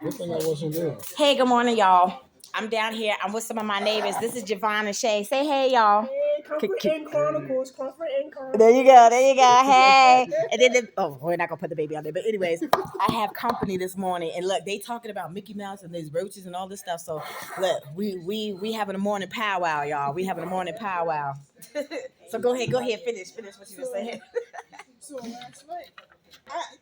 Good thing I wasn't there. Hey, good morning, y'all. I'm down here. I'm with some of my neighbors. This is Javon and Shay. Say hey, y'all. Hey, Comfort and Chronicles. Comfort and Chronicles. There you go. There you go. Hey. And then, we're not going to put the baby on there. But anyways, I have company this morning. And look, they talking about Mickey Mouse and these roaches and all this stuff. So, look, we having a morning powwow, y'all. We having a morning powwow. So, go ahead. Finish what you were saying. So last night,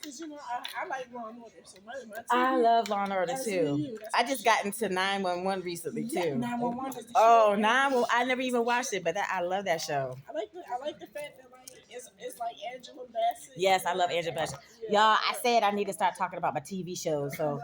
because I like Law and Order, so my TV, I love Law and Order too. SVU, I just got into 911 recently yeah, too. 911 is the Oh, show. 911! I never even watched it, but I love that show. I like the fact that like it's like Angela Bassett. Yes, I love Angela Bassett. Yeah. Y'all, I said I need to start talking about my TV shows. So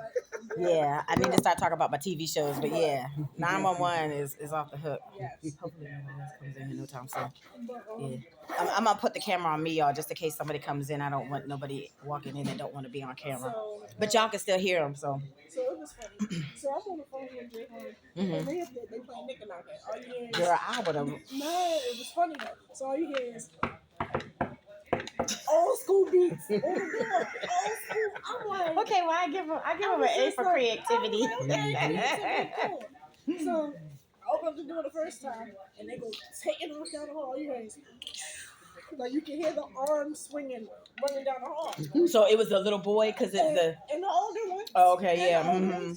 yeah, I need to start talking about my TV shows. But yeah, 911 is off the hook. Yes. Hopefully no one else comes in here no time soon. But, Yeah. I'm gonna put the camera on me, y'all, just in case somebody comes in. I don't want nobody walking in that don't want to be on camera. But y'all can still hear them. So it was funny. So I'm on the phone with Jay and they play Knickerknacker. All you hear is, girl, I would have. no, it was funny though. So all you hear is old school beats. Oh my god, old school. I'm like, Okay, well I give them an A for creativity. Cool. So I opened up the door the first time, and they go taking off down the hall. You guys, like you can hear the arms swinging, running down the hall. So it was a little boy, cause it's the. And the older ones. Oh, okay, yeah. Yeah.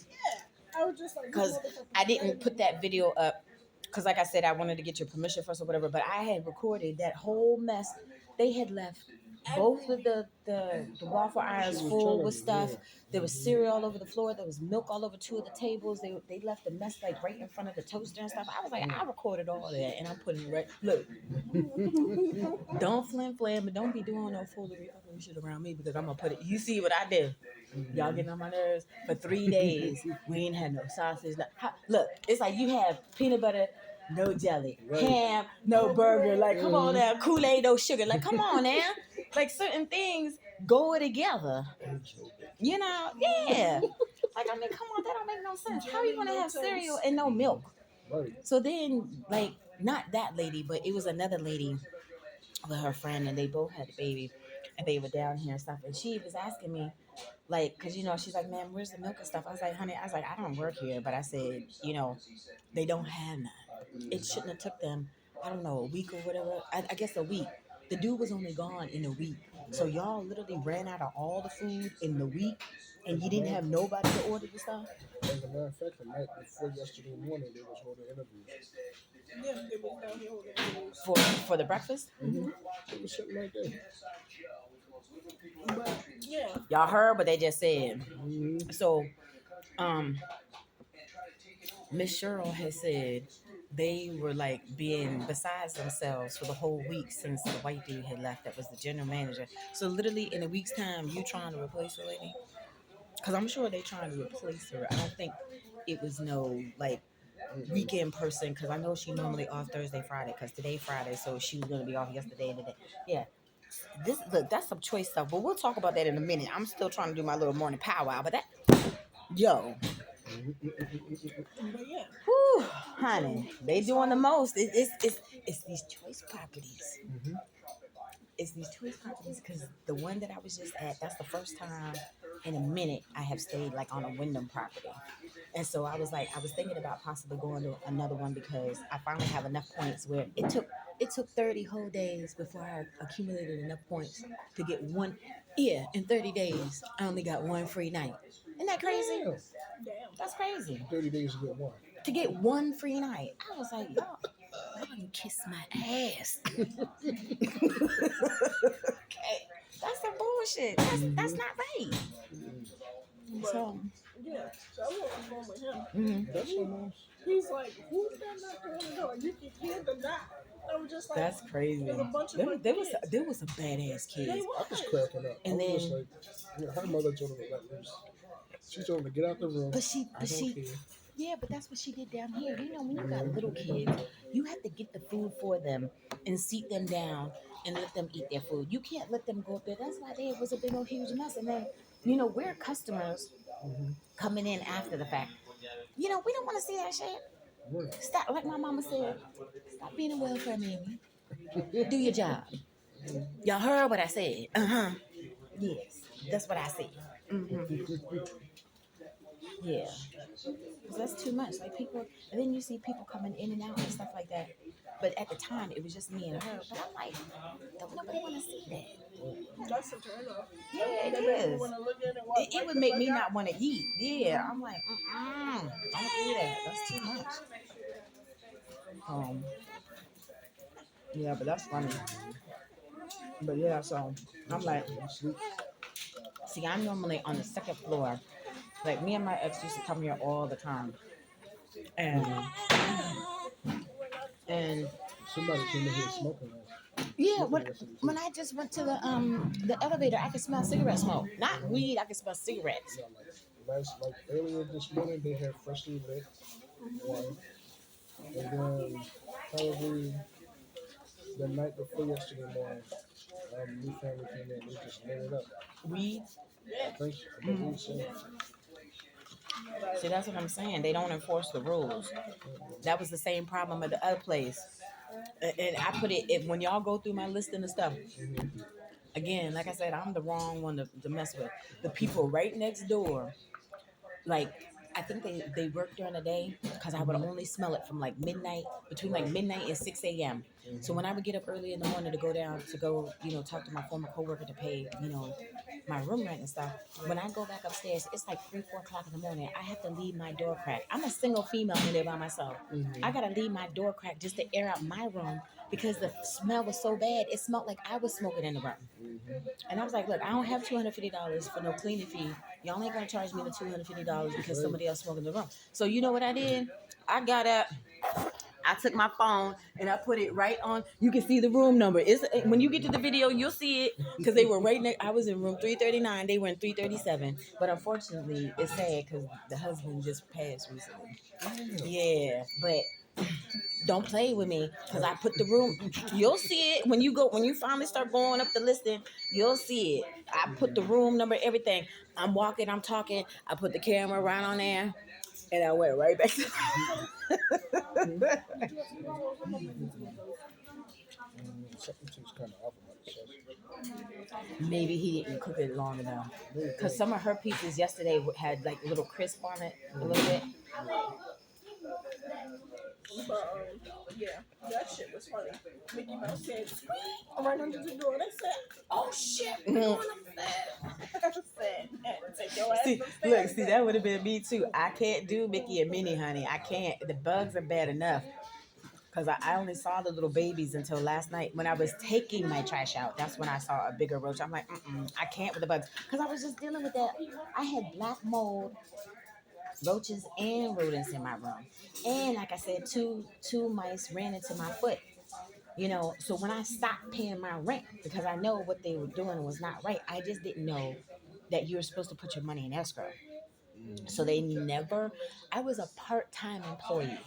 I was just like, Because I didn't put that video up, because like I said, I wanted to get your permission first or whatever. But I had recorded that whole mess. They had left both of the waffle irons full with stuff. There was cereal all over the floor. There was milk all over two of the tables. They left the mess like right in front of the toaster and stuff. I was like, I recorded all that, and I'm putting it right. Look, don't flim flam, but don't be doing no foolery fucking shit around me, because I'm gonna put it. You see what I did? Y'all getting on my nerves for 3 days. We ain't had no sausage. Look, it's like you have peanut butter, no jelly, ham, no burger. Like, come on now, Kool-Aid, no sugar. Like, come on now. Like, certain things go together. You know, yeah. Like, I mean, come on, that don't make no sense. How are you gonna have cereal and no milk? So then, like, not that lady, but it was another lady with her friend, and they both had a baby, and they were down here and stuff. And she was asking me, like, because she's like, man, where's the milk and stuff? I was like, honey, I don't work here, but I said, they don't have none. It shouldn't have took them, I don't know, a week or whatever. I guess a week. The dude was only gone in a week, so y'all literally ran out of all the food in the week, and you didn't have nobody to order the stuff. As a matter of fact, the night before yesterday morning, they was holding interviews. Yeah, they was down here holding interviews. For the breakfast? Mm-hmm. It was something like that. But yeah, y'all heard what they just said. Mm-hmm. So, Miss Cheryl has said they were like being besides themselves for the whole week since the white dude had left. That was the general manager. So literally in a week's time, you trying to replace her lady? Because I'm sure they trying to replace her. I don't think it was no like weekend person, because I know she normally off Thursday, Friday. Because today Friday, so she was gonna be off yesterday and today. Yeah. Look, that's some choice stuff, but we'll talk about that in a minute. I'm still trying to do my little morning powwow, but yo. but yeah. Whew, honey, they doing the most. It's these choice properties. Mm-hmm. It's these choice properties, because the one that I was just at, that's the first time in a minute I have stayed like on a Wyndham property. And so I was thinking about possibly going to another one, because I finally have enough points where it took 30 whole days before I accumulated enough points to get one. Yeah, in 30 days, I only got one free night. Isn't that crazy? Damn. That's crazy. 30 days to get one. To get one free night. I was like, y'all can kiss my ass. Okay. That's some bullshit. That's not right. But, So yeah, so I was on the phone with him. mm-hmm. That's almost. He's like, who's that knock on the door? You can hear the knock. I was just like, That's crazy. There's a bunch of There was some badass kids. I was cracking up. And I was then, just like, her mother told her to let loose. She told her to get out the room. But she, yeah, but that's what she did down here. You know, when you got little kids, you have to get the food for them and seat them down and let them eat their food. You can't let them go up there. That's why there was a big old huge mess. And then, we're customers coming in after the fact. We don't want to see that shit. Right. Stop, like my mama said, stop being a welfare mammy. Do your job. Y'all heard what I said? Yes, that's what I said. Mm-hmm. Yeah, 'cause that's too much. Like people, and then you see people coming in and out and stuff like that. But at the time, it was just me and her. But I'm like, don't nobody want to see that. That's a turn off. Yeah, it They make me is. want to look at it. What, It would make me not want to eat. Yeah, I'm like, don't do that. That's too much. Um, yeah, but that's funny. But yeah, so I'm like, see, I'm normally on the second floor. Like me and my ex used to come here all the time, and and Somebody came in here smoking last. yeah, Smoking yesterday when too. I just went to the elevator, I could smell cigarette smoke. Not weed, I could smell cigarettes. Yeah, like earlier this morning, they had freshly lit one, and then probably the night before yesterday morning, new family came in. They just lit it up. Weed. I believe so. See, that's what I'm saying. They don't enforce the rules. That was the same problem at the other place. And I put it when y'all go through my listing of stuff. Again, like I said, I'm the wrong one to mess with. The people right next door, like I think they work during the day because I would only smell it from like midnight, between like midnight and 6 a.m. So when I would get up early in the morning to go down to go, talk to my former coworker to pay, my room rent and stuff. When I go back upstairs, it's like 3, 4 o'clock in the morning. I have to leave my door cracked. I'm a single female in there by myself. I gotta leave my door cracked just to air out my room because the smell was so bad. It smelled like I was smoking in the room. And I was like, look, I don't have $250 for no cleaning fee. Y'all ain't gonna charge me the $250 because somebody else smoking in the room. So you know what I did? I got up. I took my phone and I put it right on. You can see the room number. It's when you get to the video, you'll see it because they were right next. I was in room 339. They were in 337. But unfortunately, it's sad because the husband just passed recently. Yeah, but don't play with me because I put the room. You'll see it when you finally start going up the listing. You'll see it. I put the room number, everything. I'm walking, I'm talking. I put the camera right on there, and I went right back to. Something tastes kind of off about the sausage. Maybe he didn't cook it long enough. Because some of her pieces yesterday had like a little crisp on it, a little bit. But yeah, that shit was funny. Mickey Mouse said, "Squeak!" right under the door. They said, "Oh shit, we're going upstairs." I said, "Take your ass upstairs." See, that would have been me too. I can't do Mickey and Minnie, honey. I can't. The bugs are bad enough. Because I only saw the little babies until last night when I was taking my trash out. That's when I saw a bigger roach. I'm like, I can't with the bugs. Because I was just dealing with that. I had black mold, roaches, and rodents in my room. And like I said, two mice ran into my foot. So when I stopped paying my rent, because I know what they were doing was not right, I just didn't know that you were supposed to put your money in escrow. So I was a part-time employee.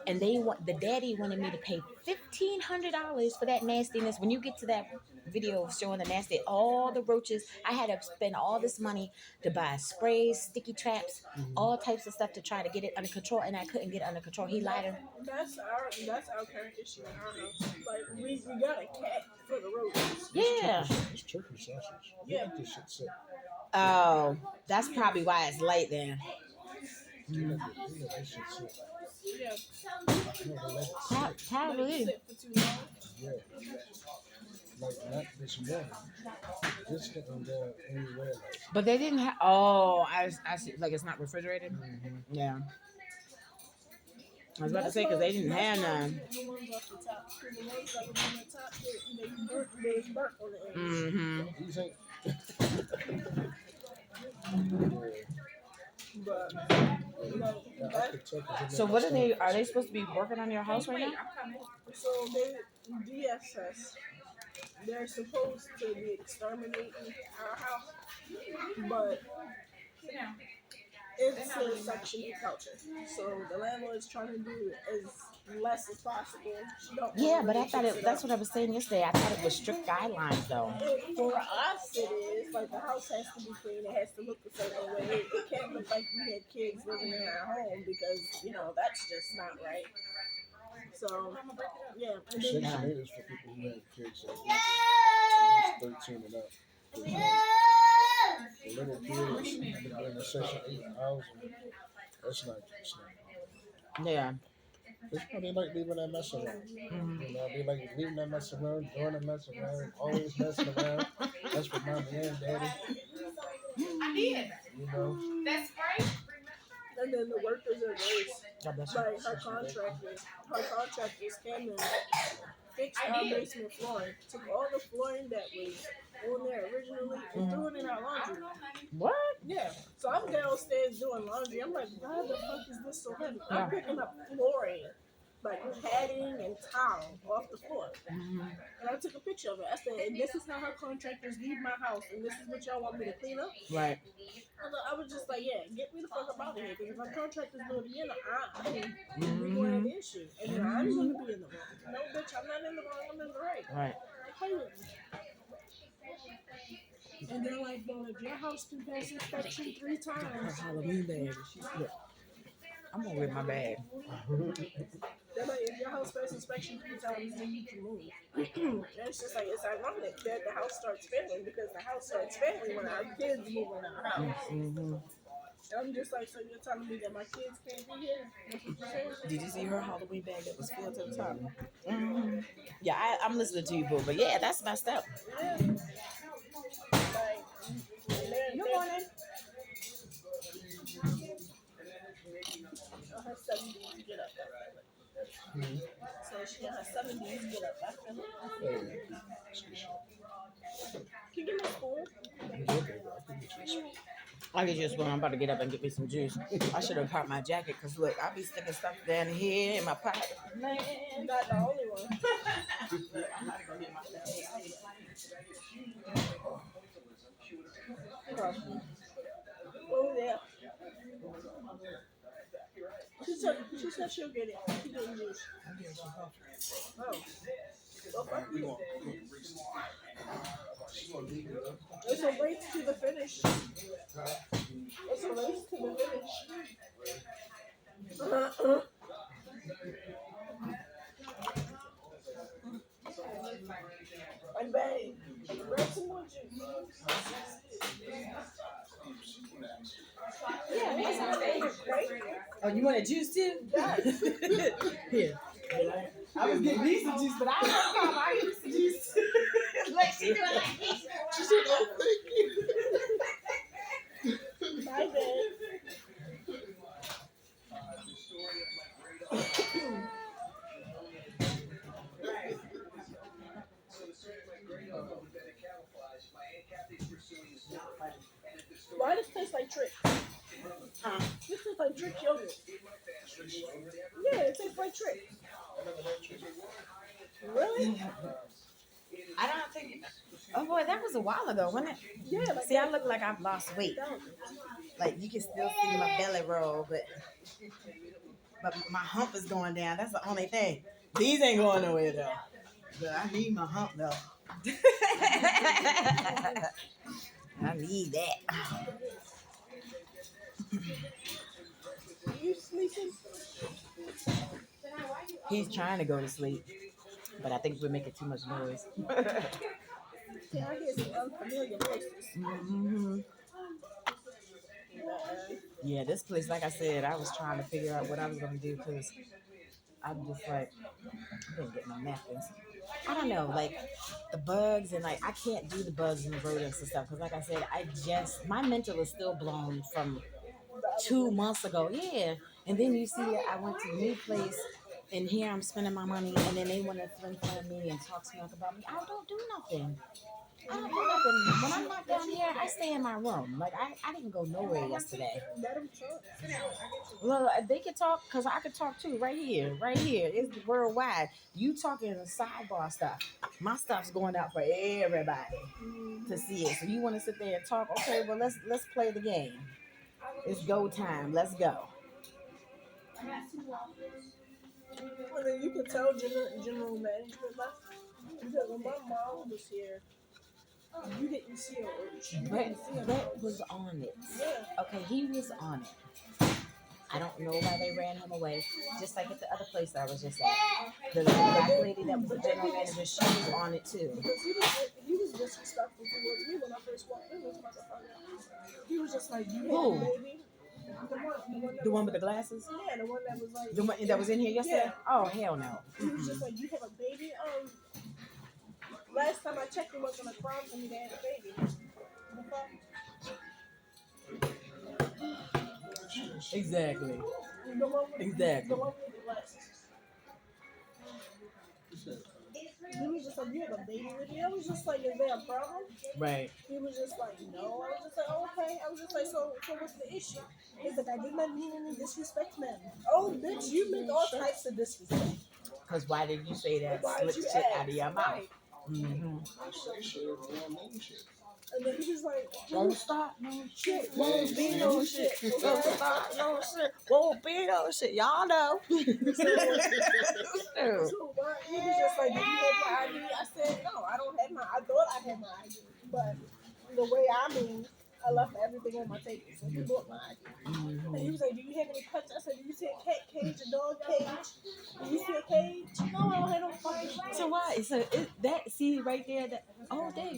And the daddy wanted me to pay $1,500 for that nastiness. When you get to that video showing the nasty, all the roaches, I had to spend all this money to buy sprays, sticky traps, all types of stuff to try to get it under control, and I couldn't get it under control. He lied to her. That's our current issue in our house. Like we got a cat for the roaches. Yeah. It's turkey sausage. Yeah. This shit sick. Oh, that's probably why it's light then. This shit sick. Yeah. Probably. Sit for too long. Yeah. Like not this morning. This didn't go anywhere. But they didn't have. Oh, I see. Like it's not refrigerated. Yeah. I was about to say because they didn't have none. The ones off the top. The ones that were on the top, they burnt on the edge. Mm-hmm. These ain't. But So what are they supposed to be working on your house right now? so they DSS. They're supposed to be exterminating our house, but it's a section of culture. So the landlord's trying to do as less as possible. Yeah, but I thought that's what I was saying yesterday. I thought it was strict guidelines though. For us, it is like the house has to be clean. It has to look a certain way. It can't look like we had kids living in our home because that's just not right. So yeah, and then, Section 8 is for people who have kids at least 13 and up. The little kids in the Section 8 housing, It's not. It's not. Yeah. It's probably like leaving that mess around. Mm-hmm. You know, they like leaving that mess around, doing that mess around, always messing around. That's what mommy and daddy. You know. And then the workers are worse. God bless you. Like her contractors came and fixed our basement flooring. Took all the flooring that was on there originally and threw it in our laundry room. What? Yeah. So I'm downstairs doing laundry. I'm like, why the fuck is this so heavy? I'm picking up flooring, like padding and towel off the floor. Mm-hmm. And I took a picture of it. I said, and this is how her contractors leave my house, and this is what y'all want me to clean up? Right. I was just like, yeah, get me the fuck up out of here. Because if my contractors do it again, we're going to have issues. And then I'm going to be in the wrong. No, bitch, I'm not in the wrong. I'm in the right. Right. Play with me. And they're like, well, if your house can pass inspection 3 Her times, Halloween bag. Look, I'm gonna wear my bag. they're like, if your house passes inspection 3 times, then you can move. And it's just like, it's ironic that the house starts failing because the house starts failing when our kids move in our house. Mm-hmm. I'm just like, so you're telling me that my kids can't be here? That's what you're saying? Did you see her Halloween bag that was filled to the top? Mm-hmm. Yeah, I'm listening to you, boo. But yeah, that's messed up. Yeah. Like, Good morning. on her 70s get up. So she on her 70s get up. I feel it. Hey, Can you give me a spoon? I can just when I'm about to get up and get me some juice. I should have popped my jacket because look, I be sticking stuff down here in my pocket. Man, You're not the only one. I'm not gonna get my Oh, yeah. She said she'll get it. She didn't use. Oh. Well, fuck you. It's a race to the finish. It's a race to the finish. And bang. Grab some more juice. Yeah, that's our favorite, right? Oh, you want a juice too? Yes. Here. I was getting me some juice, but I don't know if I get some juice. Like she doing like this. she said, "Oh, thank you." My bad. Why does this taste like Trick? This tastes like Trick yogurt. Yeah, it tastes like Trick. Really? I don't think. Oh boy, that was a while ago, wasn't it? Yeah. Like See, I look like I've lost weight. Like you can still see my belly roll, but my hump is going down. That's the only thing. These ain't going nowhere though. But I need my hump though. I need that. You sleeping? He's trying to go to sleep, but I think we're making too much noise. Yeah, I hear some unfamiliar voices. Mm-hmm. Yeah, this place, like I said, I was trying to figure out what I was gonna do because I'm just like, I didn't get no napkins. I don't know, like the bugs and like I can't do the bugs and the rodents and stuff because, like I said, my mental is still blown from 2 months ago. Yeah, and then you see that I went to a new place. And here I'm spending my money, and then they want to flim flam me and talk smack about me. I don't do nothing. I don't do nothing. When I'm not down here, I stay in my room. Like I didn't go nowhere yesterday. Let them talk. Well, they can talk because I could talk too. Right here, right here. It's worldwide. You talking sidebar stuff. My stuff's going out for everybody to see it. So you want to sit there and talk? Okay, well let's play the game. It's go time. Let's go. And then you can tell general management left because when my mom was here, you didn't see her. Brett was on it. Yeah. Okay, he was on it. I don't know why they ran him away. Just like at the other place I was just at. The black lady that was the general manager, she was on it too. Because he was disrespectful towards me when I first walked in this motherfucker. He was just like, you Who? had a baby. The one with the glasses? Yeah, the one that was like The one that was in here yesterday? Yeah. Oh, hell no. He was just like, "You have a baby." Last time I checked, it wasn't a crime for me to have a baby. The fuck? Exactly. The one with Exactly. the one with the glasses. He was just like, "You have a baby with you." I was just like, "Is there a problem?" Right. He was just like, "No." I was just like, oh, "Okay." I was just like, "So what's the issue?" He's like, "I did not mean any disrespect, man." Oh, bitch, you meant all types of disrespect. Because why did you say that Why slick did you shit ask? out of your mouth? Right. Mm-hmm. Say shit, don't mean shit. And then he was like, Won't stop no shit, won't be no shit. Won't stop no shit. Won't be no shit. Y'all know. So why, he was just like, "Do you have my ID?" I said, "No, I don't have my. I thought I had my ID, but the way I moved, I left everything on my table. So he bought my ID." And he was like, "Do you have any pets?" I said, "Do you see a cat cage, a dog cage? Do you see a cage?" "No, I don't have no fucking cage." So why? So that see right there that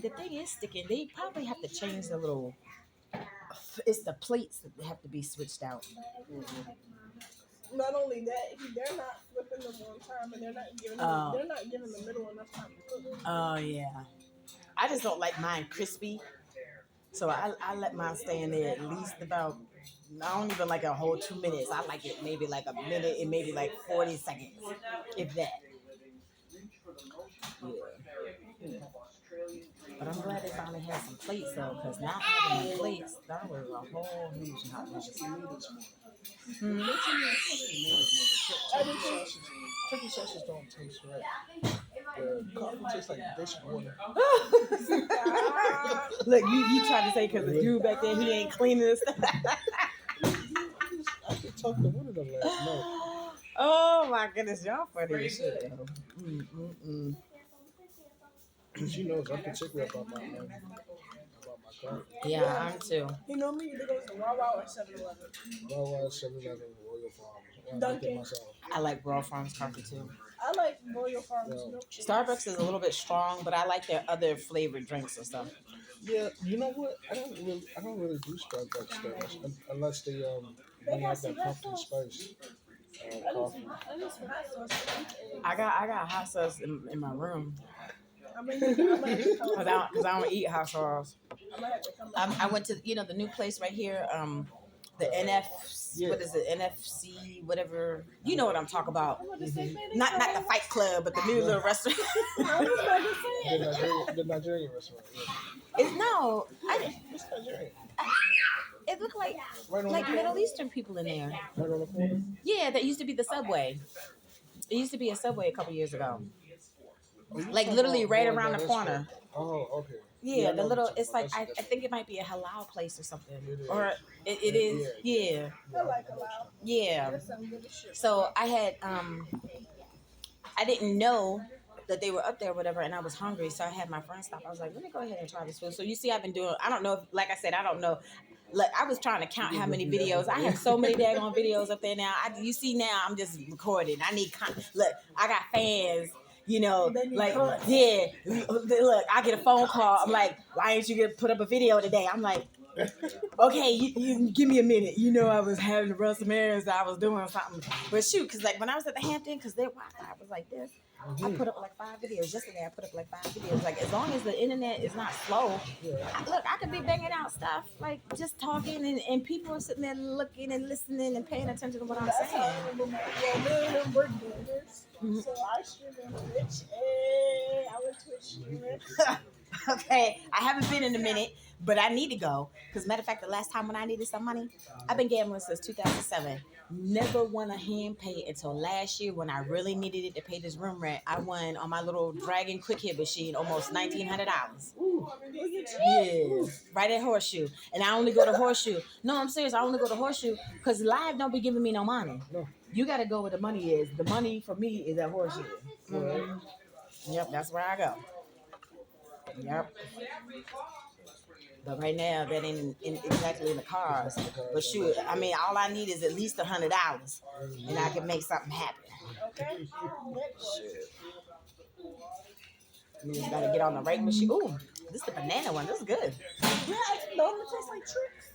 the thing is sticking. They probably have to change the little. It's the plates that have to be switched out. Not only that, they're not flipping them on time, and they're not giving the middle enough time to cook. Oh yeah. I just don't like mine crispy. So I let mine stay in there at least about I don't even like a whole 2 minutes. I like it maybe like a minute and maybe like 40 seconds. If that. Yeah. But I'm glad they finally had some plates though, because not having the plates, that was a whole huge hot mess. Turkey sausages don't taste right. The coffee tastes like basic water. Look, you tried to say because the dude back there, he ain't cleaning this stuff. I could talk to one of them last night. Oh my goodness, y'all funny as shit. She knows I'm particular about my coffee. Yeah, I'm too. He normally either goes to Wawa or 7-Eleven. Wawa, 7-Eleven, Royal Farms. Dunkin'. I like Royal Farms coffee too. I like Royal Farms milkshake. Starbucks is a little bit strong, but I like their other flavored drinks and stuff. Yeah, you know what? I don't really do Starbucks though, unless they have that pumpkin spice coffee. I got hot sauce in my room I'm gonna because I don't eat hot sauce. come I went to the new place right here, the what is it, NFC, whatever. You know what I'm talking about. Not the Fight Club, but the new little restaurant. The Nigerian restaurant. Yeah. It's Nigerian. it looked like Right Middle Eastern people in there. Right on the corner. Yeah, that used to be the Subway. It used to be a Subway a couple years ago. Like literally right around the corner. Oh, okay. Yeah, the little. It's like I think it might be a halal place or something, or it is. Yeah. I like halal. Yeah. That's some good shit. So I had I didn't know that they were up there or whatever, and I was hungry, so I had my friend stop. I was like, let me go ahead and try this food. So you see, I've been doing. I don't know if, like I said, I don't know. Like I was trying to count how many videos. I have so many daggone videos up there now. You see now, I'm just recording. I need look. I got fans. Like, yeah, look, I get a phone call. I'm like, why ain't you gonna put up a video today? I'm like, okay, you give me a minute. I was having to run some errands. I was doing something. But shoot, because like when I was at the Hampton, because their Wi-Fi was like this, I put up like 5 videos. Yesterday, I put up like 5 videos. Like, as long as the internet is not slow, I could be banging out stuff, like just talking, and people are sitting there looking and listening and paying attention to what I'm saying. So I stream on Twitch. Hey, I went Twitch streaming. Okay, I haven't been in a minute, but I need to go. Because matter of fact, the last time when I needed some money, I've been gambling since 2007. Never won a hand pay until last year when I really needed it to pay this room rent. I won on my little Dragon quick hit machine almost $1,900. Yeah, right at Horseshoe. And I only go to Horseshoe. No, I'm serious. I only go to Horseshoe because Live don't be giving me no money. No. You got to go where the money is. The money for me is at Horseshoe. Yep, that's where I go. Yep. But right now, that ain't exactly in the cards. But shoot, I mean, all I need is at least $100, and I can make something happen. Okay. You just gotta get on the right machine. Ooh, this is the banana one. This is good. Yeah, don't it taste like tricks?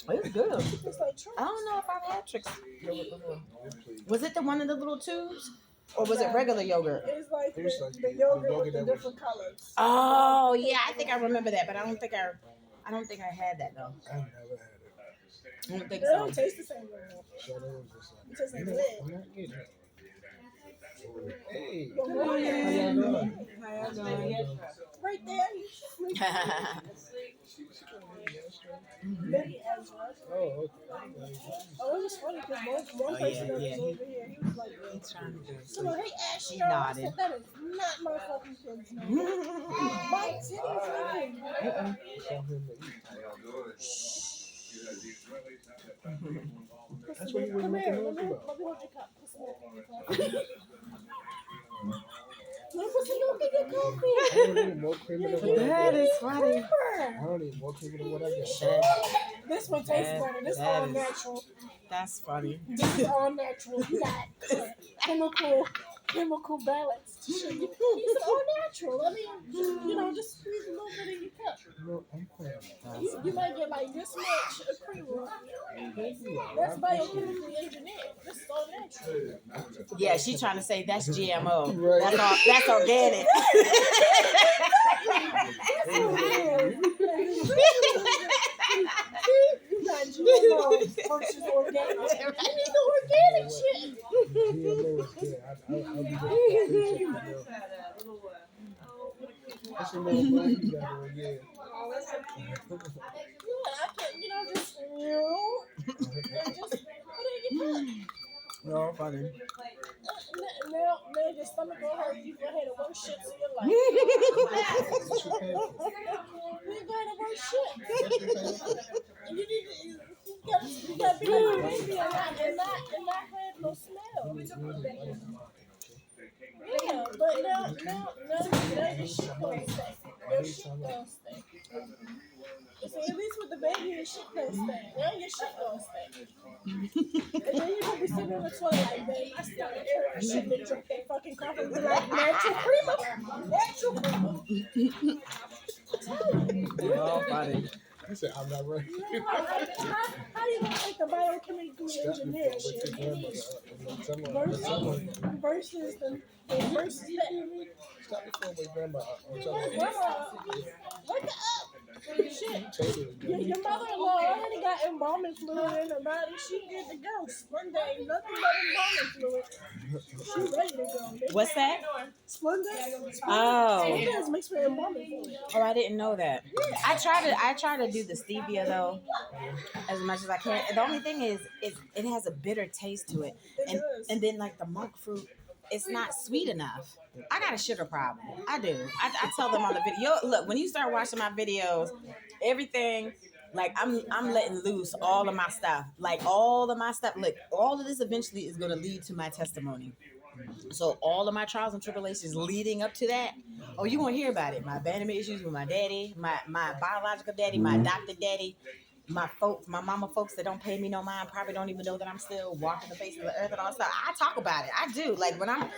It's good. It's like Trix. I don't know if I've had Trix yogurt before. Oh, please. Was it the one in the little tubes, or was it regular yogurt? It's like It was like the the yogurt yogurt with the that was- different colors. Oh yeah, I think I remember that, but I don't think I had that though. I never had it. I don't think They don't so. taste the same no more. So that was just It tastes like you know, lead. I'm not getting it. Hey, Good how morning. y'all doing? How y'all doing? Right there. Betty Ezra. Oh, okay. Oh, it was funny because one Oh, person yeah, that yeah, was over here, he was like, He's trying to do it. so hey Astro, He I nodded. said, that is not my fucking kid's name. My titties name. Saw him to eat. That's what he was Come making here, noise let me about. hold your cup. Put some milk in your coffee. Let me put some milk in your coffee. I don't need more cream than what I That got. is funny. I don't need more cream than what I got. This one tastes better. This That all is- natural. That's funny. This is all natural. You got chemical balance. These are all natural. I mean, just squeeze a little bit in your cup. No, I'm fine. You might get like this much of cream. That's biochemically engineered. This is all natural. Yeah, she's trying to say that's GMO. Right. That's organic. You got GMO versus organic. You need the organic shit. GMO is good. I'll be good. That's a little boy you got over here. I can't, just and just put it in your cup. No, funny. Now your stomach gonna hurt you. Go ahead and worse shit to your life. What you paying for? You gotta worse shit. You gotta be like a baby and not have no smell. Yeah, but now your shit gonna stay. Your shit gonna stay. So at least with the baby, your shit gonna stay. Now your shit gonna stay. And then you're gonna be sitting on the toilet like, babe, I still air that shit and drink that fucking coffee and be like, natural creamer. Natural creamer. Oh, funny. He said, I'm not ready. How you gonna take the biochemically engineered shit versus that? Stop before my grandma. I'm Grandma, wake up! Shit. Your mother-in-law already got embalming fluid in her body. She good to go. Splenda ain't nothing but embalming fluid. She ready to go. What's that? Splenda? Oh. Splenda is mixed with embalming fluid. Oh, I didn't know that. I try to do the stevia though, as much as I can. The only thing is, it has a bitter taste to it, and then like the monk fruit, it's not sweet enough. I got a sugar problem. I do. I tell them on the video. Look, when you start watching my videos, everything. Like I'm letting loose all of my stuff. Like all of my stuff. Look, all of this eventually is gonna lead to my testimony. So all of my trials and tribulations leading up to that, oh, you won't hear about it. My abandonment issues with my daddy, my biological daddy, my adopted daddy, my mama folks that don't pay me no mind, probably don't even know that I'm still walking the face of the earth and all stuff. I talk about it. I do. Like when look,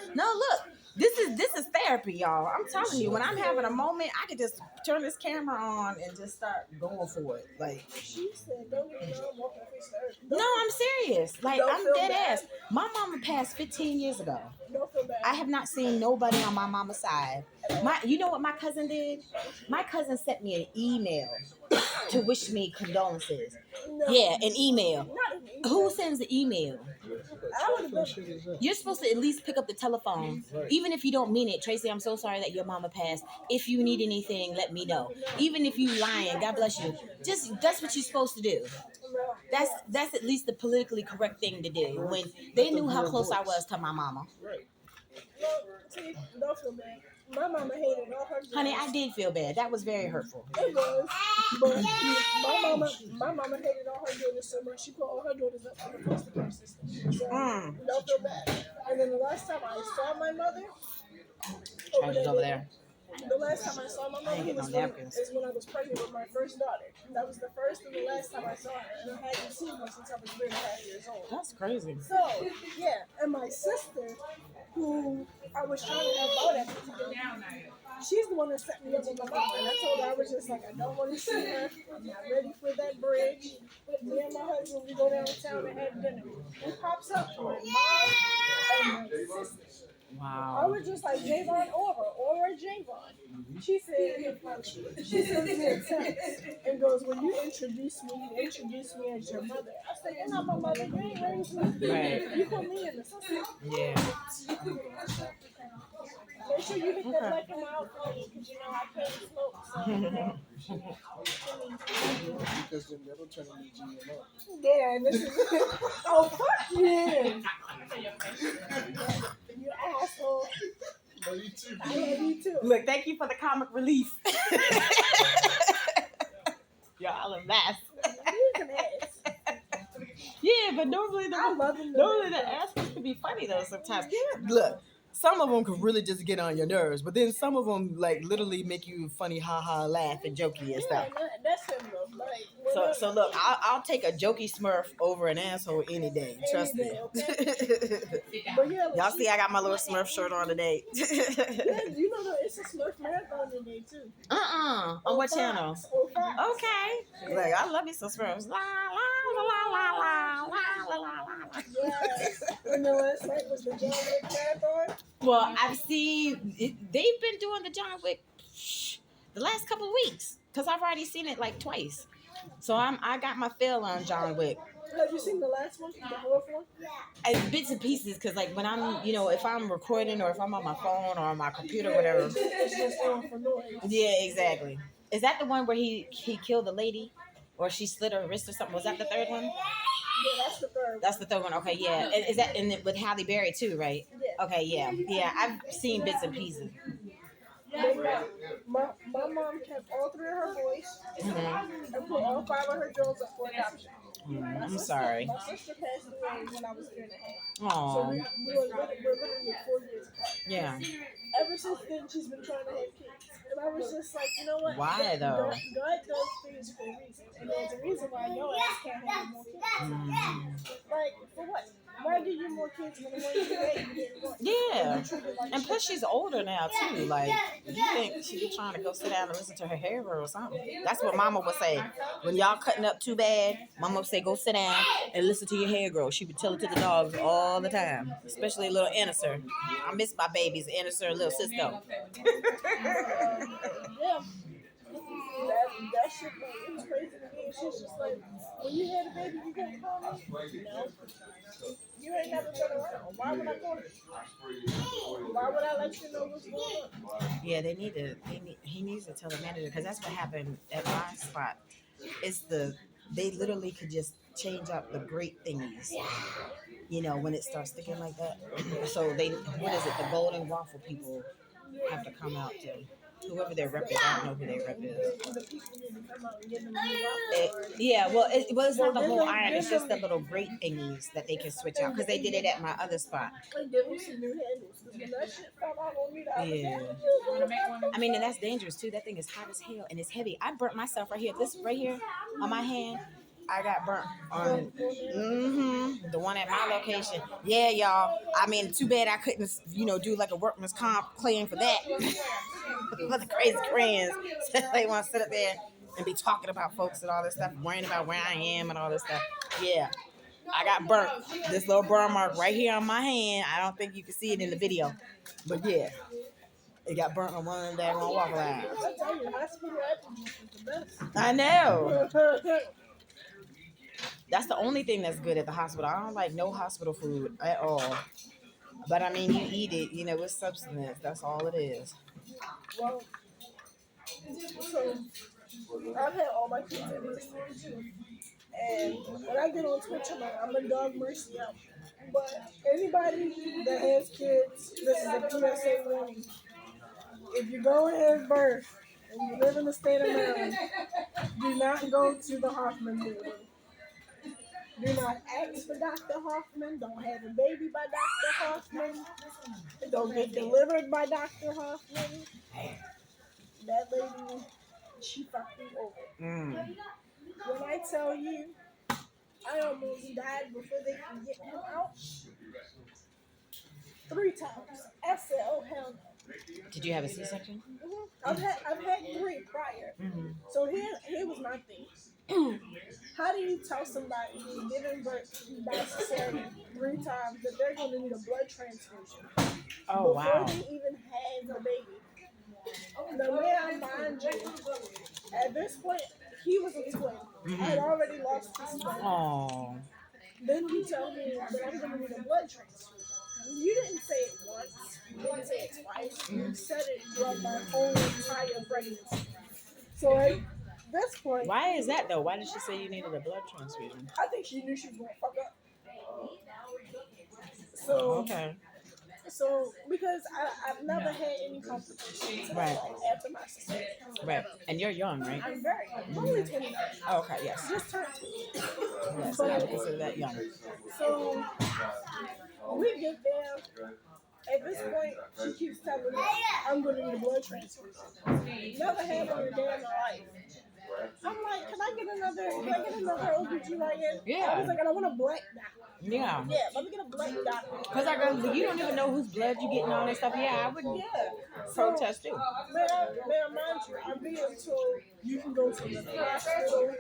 this is therapy, y'all. I'm telling you, when I'm having a moment, I can just turn this camera on and just start going for it. Like She said, don't even know I'm walking the face of the earth. no, I'm serious. Like Don't I'm feel dead bad. ass. My mama passed 15 years ago. Don't feel bad. I have not seen nobody on my mama's side. You know what my cousin did? My cousin sent me an email to wish me condolences. No. Yeah, an email. Not an email. Who sends the email? I would have been. You're supposed to at least pick up the telephone. Right. Even if you don't mean it. Tracy, I'm so sorry that your mama passed. If you need anything, let me know. Even if you lying, God bless you. That's what you're supposed to do. That's at least the politically correct thing to do. When they knew how close I was to my mama. Right. No, see, don't feel bad. My mama hated all her girls. Honey, I did feel bad. That was very hurtful. It was, but my mama hated all her daughters so much. She put all her daughters up on the foster care system. So don't feel bad. And then the last time I saw my mother, Trash is over there. the last time I saw my I ain't mother get no was napkins. when I was pregnant with my first daughter. That was the first and the last time I saw her, and I hadn't seen her since I was 3.5 years old. That's crazy. So, yeah, and my sister, who I was trying to help out at the time, she's the one that set me up with my mama. And I told her I was just like, I don't want to see her. I'm not ready for that bridge. But me and my husband, we go downtown and have dinner. Who pops up? My mom and my sister. I Wow. was just like, Javon Aura Javon. She sends me a text and goes, when you introduce me as your mother. I said, you're not my mother, you ain't raised me. Right. You put me in the system. Yeah. Make sure you hit that Okay. like and out for me, because you know I can't smoke. So, you know. Because then that'll turn into GMO. Yeah, and this is oh fuck you. You asshole. No, you too. I love you too. Look, thank you for the comic relief. Y'all a mess. You can ask. Yeah, but normally I love them. the answers can be funny though sometimes. Look, some of them could really just get on your nerves, but then some of them like literally make you funny, ha ha, laugh and jokey and stuff. That's him though. Like, So look, I'll take a jokey Smurf over an asshole any day. Trust me. But yeah, like, Y'all see, I got my little Smurf shirt on today. yeah, you know it's a Smurf marathon today too. On what channel? Okay. Like I love me some Smurfs. La la la la la la la la la. Yes. And the last night was the John Wick marathon. Well, I've seen they've been doing the John Wick the last couple of weeks because I've already seen it like twice. So I got my fill on John Wick. Have you seen the last one, the fourth one? And bits and pieces, because like when I'm, if I'm recording or if I'm on my phone or on my computer, whatever. It's just on for noise. Yeah, exactly. Is that the one where he killed the lady, or she slit her wrist or something? Was that the third one? Yeah, that's the third. That's the third one. Okay, yeah. And is that with Halle Berry too, right? Yeah. Okay, yeah, yeah. I've seen bits and pieces. My mom kept all three of her boys and put all five of her girls up for adoption. I'm sorry. My sister passed away when I was 3.5. So Aw. we're literally 4 years apart. Yeah. Ever since then, she's been trying to have kids. And I was just like, you know what? Why, though? God does things for a reason. And there's a reason why your ass can't have more kids. Like, for what? Why give you more kids when the one you had you didn't want? Yeah. Like And plus, she's older now too. Like, you think she be trying to go sit down and listen to her hair grow or something? That's what Mama would say. When y'all cutting up too bad, Mama would say, "Go sit down and listen to your hair grow." She would tell it to the dogs all the time, especially little Annisser. I miss my babies, Annisser and little Cisco. yeah. That shit, like, it was crazy to me. And she's just like, when you had a baby, you gonna call me? No. You ain't never been around. Why would I call you? Why would I let you know what's going on? Yeah, he needs to tell the manager, because that's what happened at my spot. They literally could just change up the grate thingies, when it starts sticking like that. So what is it? The golden waffle people have to come out to whoever their rep is. I don't know who their rep is. It's not the whole iron. It's just the little grate thingies that they can switch out, because they did it at my other spot. Yeah. I mean, and that's dangerous too. That thing is hot as hell and it's heavy. I burnt myself right here. This right here on my hand, I got burnt on the one at my location. Yeah, y'all. I mean, too bad I couldn't, do like a workman's comp claim for that. For the crazy crayons. They want to sit up there and be talking about folks and all this stuff, worrying about where I am and all this stuff. Yeah. I got burnt. This little burn mark right here on my hand. I don't think you can see it in the video. But yeah. It got burnt on one of them daggone walk around. I know. That's the only thing that's good at the hospital. I don't like no hospital food at all. But I mean, you eat it, with substance. That's all it is. Well, so I've had all my kids at this point too. And when I get on Twitch, I'm a dog mercy out. But anybody that has kids, this is a PSA warning. If you go and have birth and you live in the state of Maryland, do not go to the Hoffman building. Do not ask for Dr. Hoffman. Don't have a baby by Dr. Hoffman. Don't get delivered by Dr. Hoffman. That lady, she fucked me over. When I tell you, I almost died before they could get him out. 3 times. I said, oh, hell no. Did you have a C-section? I've had 3 prior. Mm-hmm. So here was my thing. How do you tell somebody who's given birth by cesarean 3 times that they're going to need a blood transfusion Oh, before wow. they even have the baby? The man, mind you, at this point, he was a twin. I had already lost his twin. Oh. Then you tell me that I'm going to need a blood transfusion. You didn't say it once. You didn't say it twice. You said it throughout my whole entire pregnancy. So at this point, Why is that though? Why did she say you needed a blood transfusion? I think she knew she was going to fuck up. So, Okay. so because I've never had any complications Right. after my cesarean. Right. And you're young, right? I'm very young. I'm only 29. Oh, okay. Yes. Just turned 20. Yes. I would consider that young. So we get there. At this point, she keeps telling me, I'm going to need a blood transfusion. Never had one in a day in my life. I'm like, can I get another OBGYN? Yeah. I was like, and I want a black doctor. Yeah. Yeah, let me get a black doctor. Because you don't even know whose blood you get and all that stuff. Yeah, I would protest too. Man, mind you, I'm being told you can go to the hospital.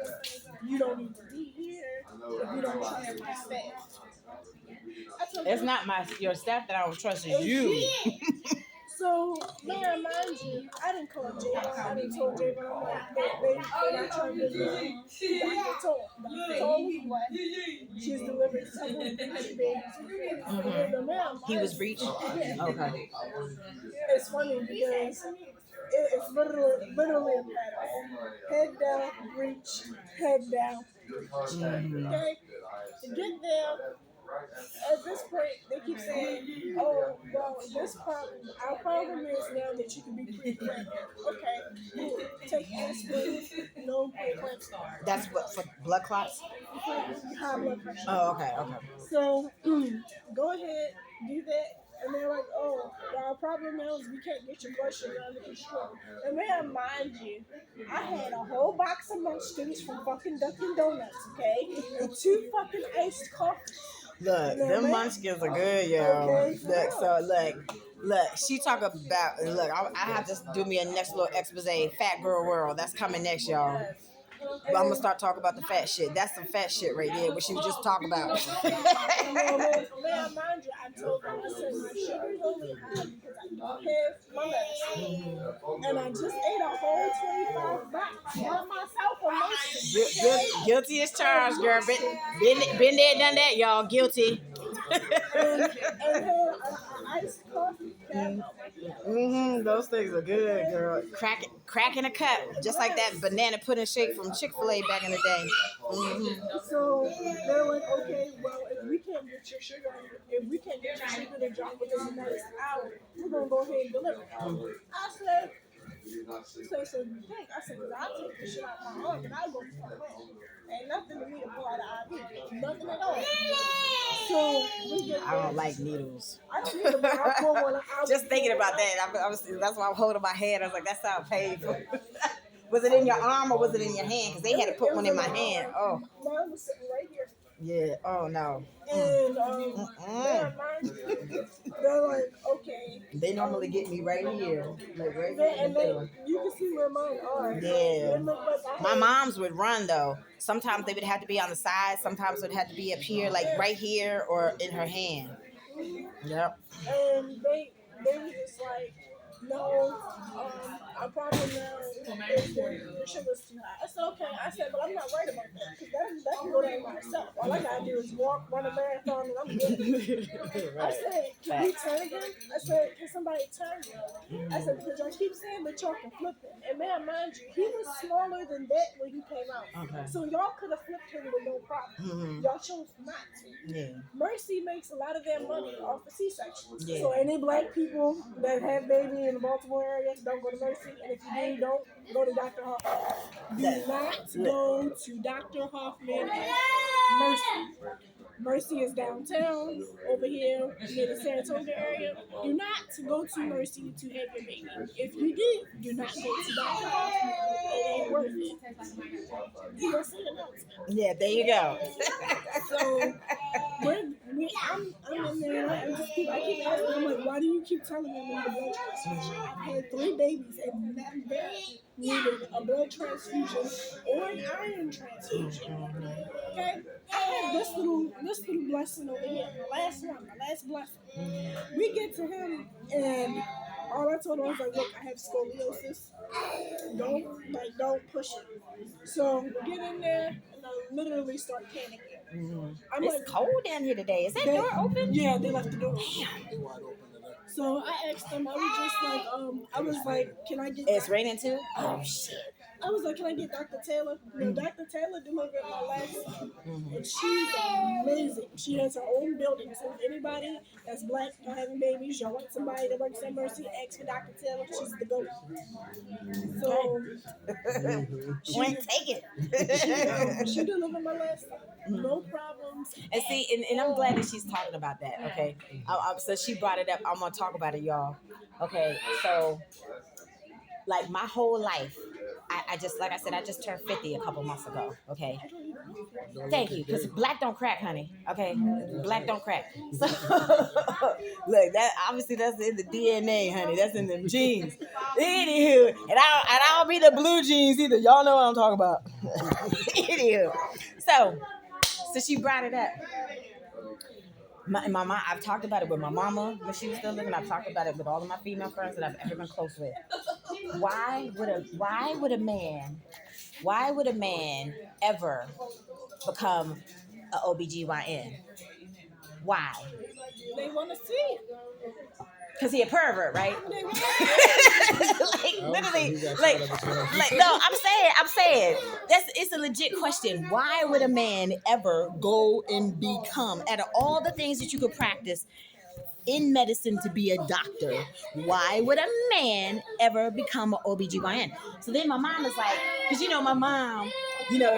You don't need to be here if you don't trust my staff. It's not your staff that I don't trust, it's you. So, man, mind you, I didn't call Javon. I didn't tell Javon. I'm like, they're not trying to do it. Dr. told me what. She's delivered several babies. He was breached? Yeah. Okay. It's funny because it's literally a pattern. Head down, reach, head down. Okay? To get there, at this point, they keep saying, oh, well, our problem is now that you can be pre-pregnant. Okay, cool. Take aspirin, no preeclampsia. That's what, for blood clots? High blood pressure. Oh, okay. So, go ahead, do that. And they're like, oh, well, our problem now is we can't get your blood sugar under control. And man, mind you, I had a whole box of Munchkins from fucking Dunkin' Donuts, okay? And 2 fucking iced coffees. Look, them munchkins are good, yo. Okay. Look, so look, she talk about, look, I have to do me a next little expose, Fat Girl World. That's coming next, y'all. But I'm gonna start talking about the fat shit. That's some fat shit right there, what she was just talking about. Man, mind you, I told them, I said, my sugar's only high because I don't have my medicine. And I just ate a whole 25 box by myself on my Guilty as charged, girl. Been there, done that, y'all. Guilty. and then iced coffee. Those things are good, girl. Crack in a cup, just like that banana pudding shake from Chick-fil-A back in the day. So they're like, okay, well, if we can't get your sugar to drop within the next hour, we're gonna go ahead and deliver. I said, so you think? I said, because I'll take the shit out of my arm and I'll go for home. Ain't nothing to me to pull out of IV. Nothing at all. So we get I don't like needles. I don't need them, but I pull one out. Just thinking about that, that's why I'm holding my head. I was like, that sounds painful. Was it in your arm or was it in your hand? Because they had to put one in my hand. Oh. Mine was sitting right here. Yeah. Oh no. And they're like, okay. They normally get me right here, like right and you can see where mine are. Yeah. Like My mom's would run though. Sometimes they would have to be on the side. Sometimes it would have to be up here, like right here or in her hand. Yep. And they were just like, no, our problem now is that your sugar's too high. I said, okay. I said, but I'm not worried about that because that can go down by itself. All I gotta do is walk, run a marathon, and I'm good. I said, can we turn him? I said, can somebody turn him? I said, because y'all keep saying that y'all can flip him. And man, mind you, he was smaller than that when he came out. Okay. So y'all could have flipped him with no problem. Y'all chose not to. Yeah. Mercy makes a lot of their money off of C-sections. Yeah. So any black people that have baby in the Baltimore area, don't go to Mercy. And if you do, don't go to Dr. Hoffman. Do not go to Dr. Hoffman at Mercy. Mercy is downtown, over here near the Saratoga area. Do not go to Mercy to have your baby. If you do not go to Dr. Hoffman. It ain't worth it. You gonna see the notes. Yeah, there you go. So I'm in there and I just keep I keep asking, I'm like, why do you keep telling me I'm in the blood transfusion? I've had 3 babies and never needed a blood transfusion or an iron transfusion. Okay? I had this little blessing over here, my last blessing. We get to him and all I told him, I was like, look, I have scoliosis. Don't push it. So we get in there and I literally start panicking. I'm It's like, cold down here today. Is that door open? yeah, they left the door. They wide open today. So I asked them, I was just like, I was like, can I get It's raining too? Oh shit. I was like, can I get Dr. Taylor? No, Dr. Taylor delivered my last son. And she's amazing. She has her own building. So if anybody that's black or having babies, y'all want somebody that works at Mercy, ask for Dr. Taylor. She's the GOAT. So Point taken. she delivered my last son. No problems. And see, and I'm glad that she's talking about that. Okay, so she brought it up. I'm gonna talk about it, y'all. Okay, so like my whole life, I just like I said, I just turned 50 a couple months ago. Okay, thank you, because black don't crack, honey. Okay, black don't crack. So look, that obviously that's in the DNA, honey. That's in them genes. Anywho, and I don't be the blue jeans either. Y'all know what I'm talking about. Anywho, so she brought it up. My mom, I've talked about it with my mama when she was still living. I've talked about it with all of my female friends that I've ever been close with. Why would a man ever become an OBGYN? Why? They want to see. Because he a pervert, right? They want like literally, like no, I'm saying it's a legit question. Why would a man ever go and become, out of all the things that you could practice in medicine to be a doctor, why would a man ever become an OBGYN? So then my mom is like, because my mom,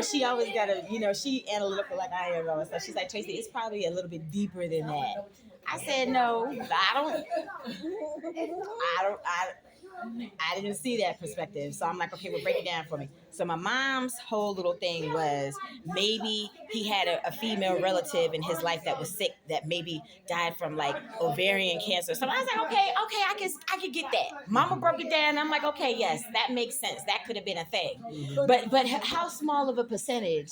she always got she analytical like I am. So she's like, Tracy, it's probably a little bit deeper than that. I said, no, I didn't see that perspective. So I'm like, okay, well, break it down for me. So my mom's whole little thing was maybe he had a female relative in his life that was sick, that maybe died from like ovarian cancer. So I was like, okay, I could get that. Mama broke it down. I'm like, okay, yes, that makes sense. That could have been a thing. But how small of a percentage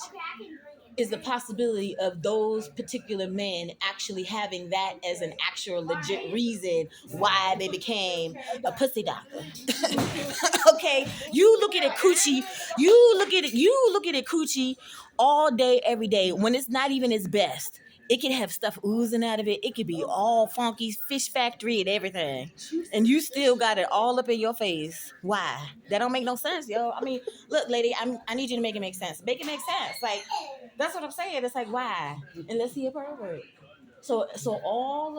is the possibility of those particular men actually having that as an actual legit reason why they became a pussy doctor? Okay, you look at a coochie all day, every day when it's not even its best. It can have stuff oozing out of it. It could be all funky, fish factory and everything. And you still got it all up in your face. Why? That don't make no sense, yo. I mean, look, lady, I need you to make it make sense. Make it make sense. Like, that's what I'm saying. It's like, why? Unless he a pervert. So all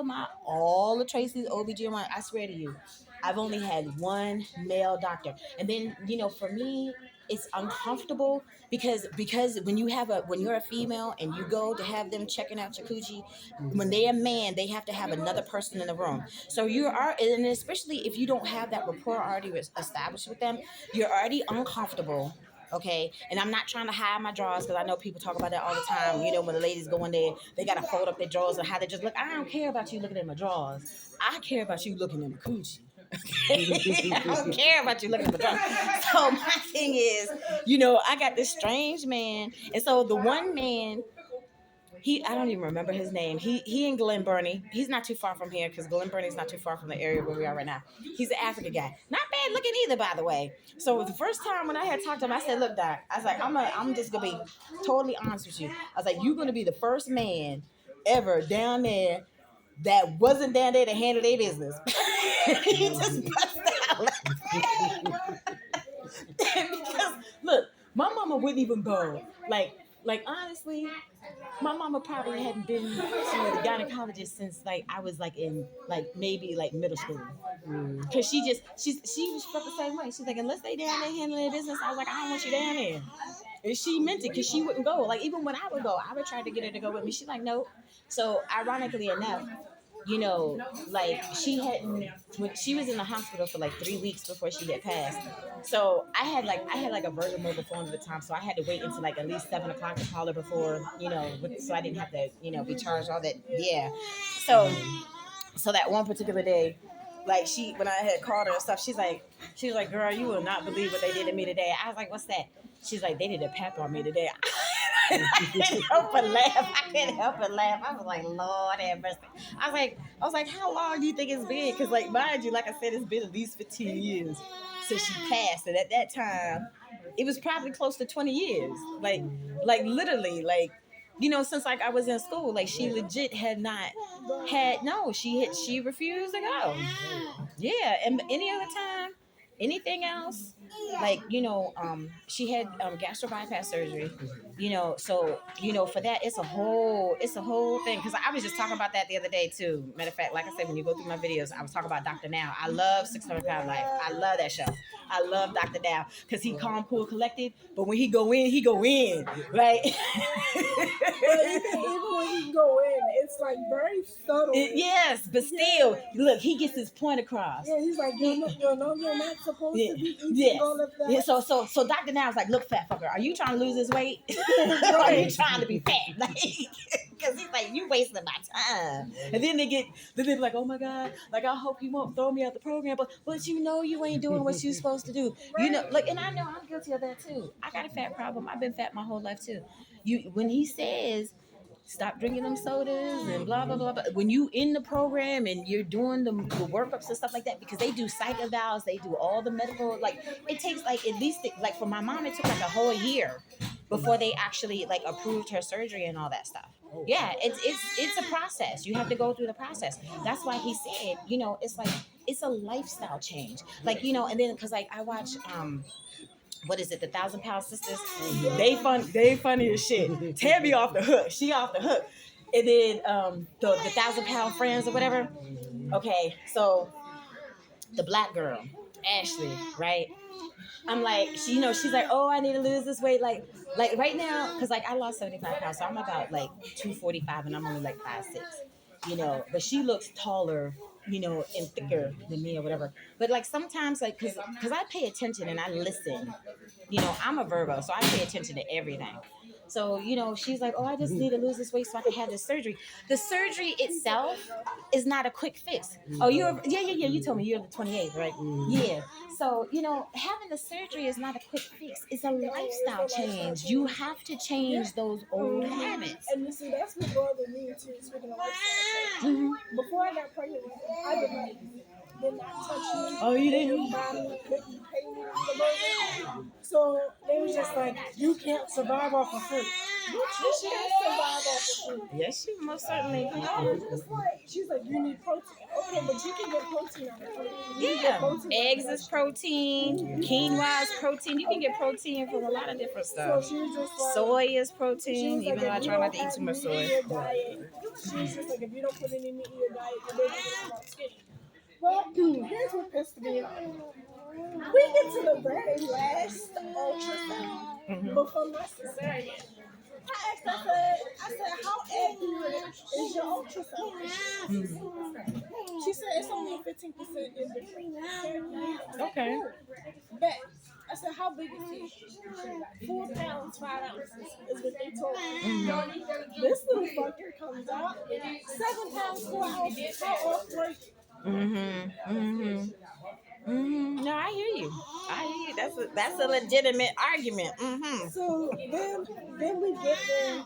the Tracy's OBGYN, I swear to you, I've only had one male doctor. And then, for me, it's uncomfortable because when you're a female and you go to have them checking out your coochie, when they're a man, they have to have another person in the room. So and especially if you don't have that rapport already established with them, you're already uncomfortable. Okay, and I'm not trying to hide my drawers because I know people talk about that all the time. When the ladies go in there, they gotta fold up their drawers and how they just look. I don't care about you looking at my drawers. I care about you looking at my coochie. Okay? I don't care about you looking at my drawers. So my thing is, I got this strange man, and so the one man. I don't even remember his name. He in Glen Burnie. He's not too far from here because Glen Burnie is not too far from the area where we are right now. He's an African guy. Not bad looking either, by the way. So the first time when I had talked to him, I said, look, Doc, I was like, I'm just going to be totally honest with you. I was like, you're going to be the first man ever down there that wasn't down there to handle their business. He just busted out laughing. Because, look, my mama wouldn't even go. Like honestly, my mama probably hadn't been to the gynecologist since I was in maybe middle school. Cause she was felt the same way. She's like, unless they down there handling their business, I was like, I don't want you down there. And she meant it because she wouldn't go. Like even when I would go, I would try to get her to go with me. She's like, nope. So ironically enough, she hadn't, when she was in the hospital for 3 weeks before she had passed. So I had a Virgin mobile phone at the time, so I had to wait until at least 7:00 to call her before, so I didn't have to, be charged all that. Yeah. So So that one particular day, like when I had called her and stuff, she was like, girl, you will not believe what they did to me today. I was like, what's that? She's like, they did a pep on me today. I couldn't help but laugh. I was like, Lord have mercy. I was like, how long do you think it's been? Because like, mind you, like I said, it's been at least 15 years since she passed. And at that time, it was probably close to 20 years. Like literally, like, since like I was in school, like she legit had not had no, she refused to go. Yeah, and any other time, anything else, like she had gastro bypass surgery. So for that, it's a whole thing. Because I was just talking about that the other day too. Matter of fact, like I said, when you go through my videos, I was talking about Dr. Now. I love 600 Pound Life. I love that show. I love Dr. Now because he calm, cool, collected. But when he go in, right? But even when he go in, it's like very subtle. Yes, but still, look, he gets his point across. Yeah, he's like, you're not supposed to be eating Yes. all of that. Yeah, so Dr. Now is like, look, fat fucker, are you trying to lose this weight? Or are you trying to be fat? Like, because he's like, you wasting my time. And then they're like, oh my God, like I hope you won't throw me out the program, but you ain't doing what you're supposed to do. Like, and I know I'm guilty of that too. I got a fat problem. I've been fat my whole life too. When he says stop drinking them sodas and blah blah blah. But when you in the program and you're doing the workups and stuff like that, because they do psych evals, they do all the medical. Like it takes like at least like for my mom, it took like a whole year before they actually like approved her surgery and all that stuff. Yeah, it's a process. You have to go through the process. That's why he said, it's like it's a lifestyle change. Like and then because like I watch what is it, the 1,000 Pound Sisters? They funny as shit. Tammy off the hook. She off the hook. And then the 1,000 Pound Friends or whatever. Okay, so the black girl, Ashley, right? I'm like, she's like, oh, I need to lose this weight. Like right now, because like I lost 75 pounds, so I'm about like 245 and I'm only like 5'6", but she looks taller, and thicker than me or whatever. But like sometimes like, cause I pay attention and I listen, I'm a Virgo, so I pay attention to everything. So, she's like, oh, I just need to lose this weight so I can have this surgery. The surgery itself is not a quick fix. Oh, yeah. You told me you're the 28th, right? Yeah. So, having the surgery is not a quick fix. It's a lifestyle change. You have to change those old habits. And you see, that's what bothered me too, speaking of lifestyle change. Before I got pregnant with him, I did not touch me. Oh, you didn't? Couldn't buy me, couldn't pay me the burger. So they was just like, you can't survive off of fruit. Bitch, you can't survive off of fruit. Yes, she most certainly And I was just like, she's like, you need protein. Okay, but you can get protein out of fruit. Yeah, eggs is protein, quinoa is protein. You can get protein from a lot of different stuff. So she was just like, Soy is protein, even though I try not to eat too much soy. She was just like, if you don't put any meat in your diet, your baby's gonna come out skinny. Well, here's what pissed me off. We get to the very last ultrasound before my cesarean. I said, how accurate is your ultrasound? She said it's only 15% in between. Okay. Bet. I said, how big is he? 4 pounds, 5 ounces is what they told me. This little fucker comes out, 7 pounds, 4 ounces. How off break? No, I hear you. That's a legitimate argument. So then we get there.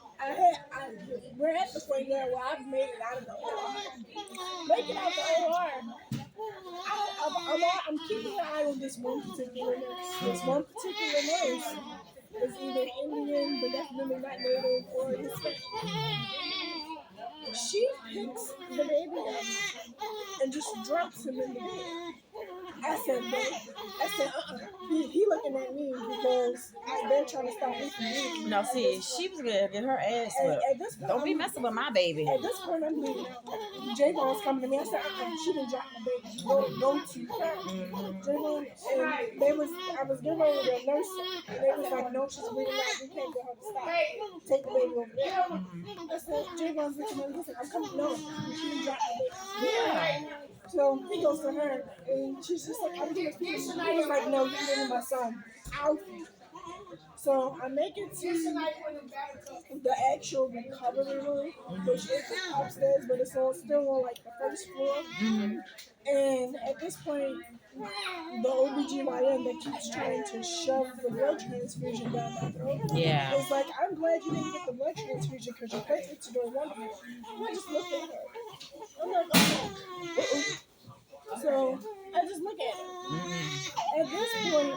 We're at the point now where I've made it out of the OR. Make it out the OR. I'm keeping an eye on this one particular nurse. This one particular nurse is either Indian, but definitely not Native, or Hispanic. She picks the baby up and just drops him in the bed. I said, he looking at me because they're trying to stop me from leaving. No, see, she was gonna get her ass whipped. Don't be messing with my baby. At this point, I'm bleeding out. J-Bon's coming to me. I said, she didn't drop my baby. Go to her. J-Bon, and I was getting over to the nurse, and they was like, no, she's bleeding out. We can't get her to stop. Take the baby over there. I said, J-Bon's looking at me. He said, I'm coming. No, she didn't drop my baby. Yeah. So he goes to her, and she's just like, I'm gonna feed him. He was like, no, you're giving my son. I'll feed him. So I make it to the actual recovery room, which is upstairs, but it's still on like the first floor. Mm-hmm. And at this point, the OBGYN that keeps trying to shove the blood transfusion down my throat Yeah. is like, I'm glad you didn't get the blood transfusion because your platelets are doing wonderful. And I just look at her. I'm like, okay. So I just look at her. Mm-hmm. At this point,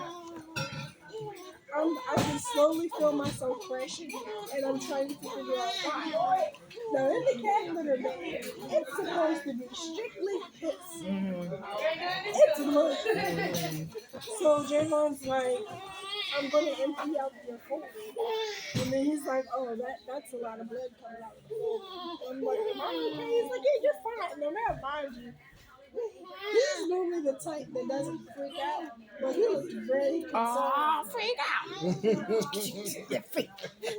I can slowly feel myself crashing, and I'm trying to figure out why. Now, in the catheter bay, it's supposed to be strictly piss. Mm-hmm. It's blood. Mm-hmm. So Javon's like, I'm going to empty out your fluid. And then he's like, oh, that's a lot of blood coming out of the fluid. I'm like, am I okay? He's like, yeah, you're fine. No matter mind you, he's normally the type that doesn't freak out, but he looked very concerned. Oh, freak out. Yeah, freak.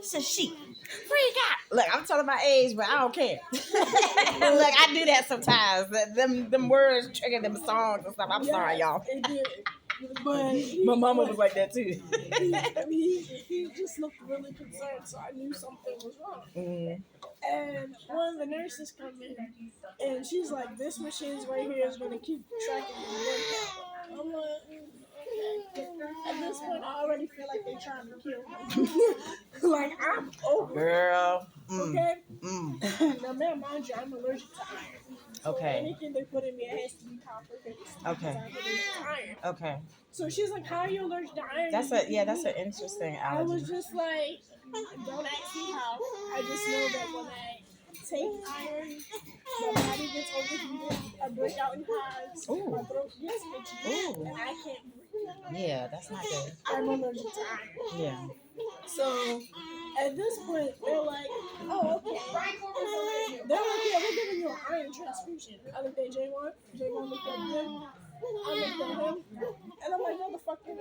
So she freak out. Look, I'm telling my age, but I don't care. Look, I do that sometimes. Them words trigger them songs and stuff. I'm sorry, y'all. It did. But My mama was like that too. he just looked really concerned, so I knew something was wrong. Mm-hmm. And one of the nurses come in, and she's like, "This machine's right here is going to keep tracking the blood count." I'm like, okay. At this point, I already feel like they're trying to kill me. Like, I'm over it. Girl. Okay. Mm. Now, man, mind you, I'm allergic to iron. So Okay. anything they put in me, it has to be copper based. Okay. I'm allergic to iron. Okay. So she's like, "How are you allergic to iron?" That's an interesting I allergy. was just like, "Don't ask me how. I just know that when I take iron, my body gets overheated. I break out in hives. Ooh. My throat gets itchy, Ooh. and I can't breathe. Yeah, that's not good. I'm allergic to iron." Yeah. So at this point, they're like, "Oh, okay." They're like, "Yeah, we're giving you an iron transfusion." I looked at J1. J1 looked at him. I looked at him, and I'm like, "Motherfucker,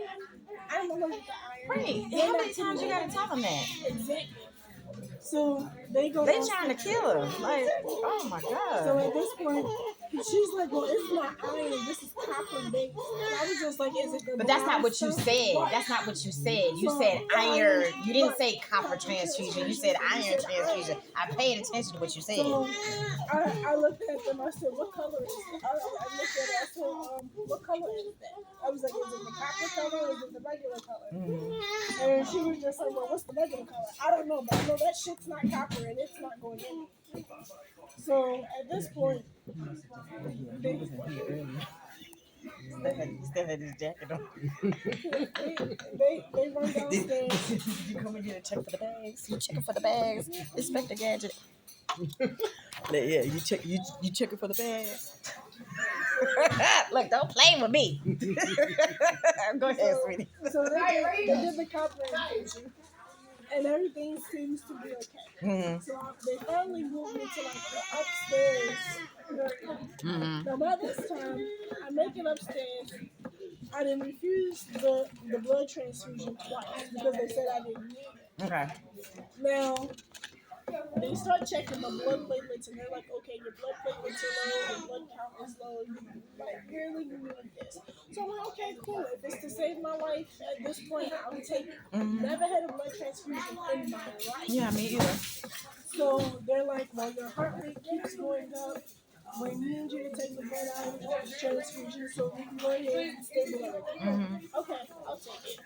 I'm allergic to iron." Right. They're How not many times you gotta tell them that? Exactly. So they go. They trying to kill her. Like, oh my So god. at this point, she's like, "Well, it's not iron. This is copper based." And I was just like, "Is it the?" But that's not brown what you stuff?" said. That's not what you said. You said iron. You didn't say copper transfusion. You said iron transfusion. I paid attention to what you said. So I looked at them. I said, "What color is it?" I looked at it. I said, "What color is that?" I was like, "Is it the copper color or is it the regular color?" Mm-hmm. And she was just like, "Well, what's the regular color?" I don't know, but I know that shit's not copper and it's not going in. So at this point, they Still had his jacket on. they run downstairs. Did you come and get a check for the bags? You checking for the bags? Inspector Gadget. Yeah, you checking for the bags. Look, don't play with me. Go ahead, sweetie. So they did the copper infusion, and everything seems to be okay. Mm-hmm. So they finally moved me to like the upstairs area. Mm-hmm. Now by this time, I make it upstairs. I didn't refuse the blood transfusion twice because they said I didn't need it. Okay. Now they start checking my blood platelets and they're like, okay, your blood platelets are low, your blood count is low, you really need this. So I'm like, okay, cool. If it's to save my life at this point, I'll take it. Mm-hmm. Never had a blood transfusion in my life. Yeah, me either. So they're like, well, your heart rate keeps going up. We need you to take the blood iron transfusion so we can go ahead and stabilize it. Mm-hmm. Okay, I'll take it.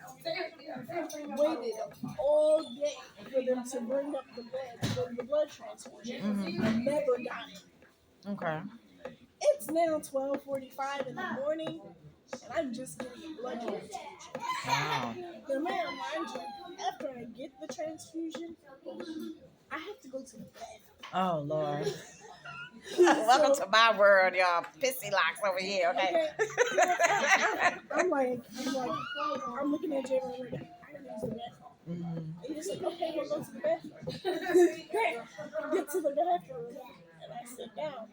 Waited all day for them to bring up the blood transfusion. Mm-hmm. Never got it. Okay. It's now 12:45 in the morning, and I'm just getting a blood transfusion. Wow. The man, mind you, after I get the transfusion, I have to go to the bed. Oh Lord. Welcome to my world, y'all. Pissy locks over here, okay? I'm looking at Jay and I'm like, I gotta use the bathroom. Mm-hmm. And he's like, okay, we'll go to the bathroom. Get to the bathroom, and I sit down.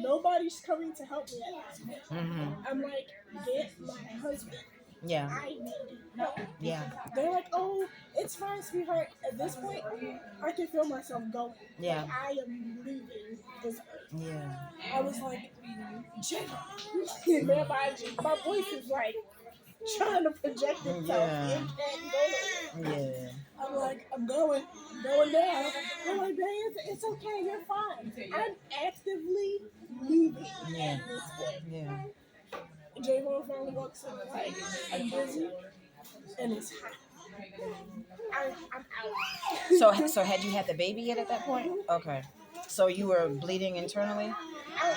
Nobody's coming to help me at this point. Mm-hmm. I'm like, get my husband. Yeah. I need help. Yeah. They're like, oh, it's fine, sweetheart. At this point, I can feel myself going. Yeah. I am leaving this earth. Yeah. I was like, Jay, man, my voice is like, trying to project itself. Yeah. It can't go nowhere. Yeah. I'm like, I'm going down. They're like, babe, it's okay, you're fine. I'm actively leaving Yeah. at this point. Yeah. J-Lo finally walks in, like, I'm busy, and it's hot. I'm out. So had you had the baby yet at that point? Okay. So you were bleeding internally Out.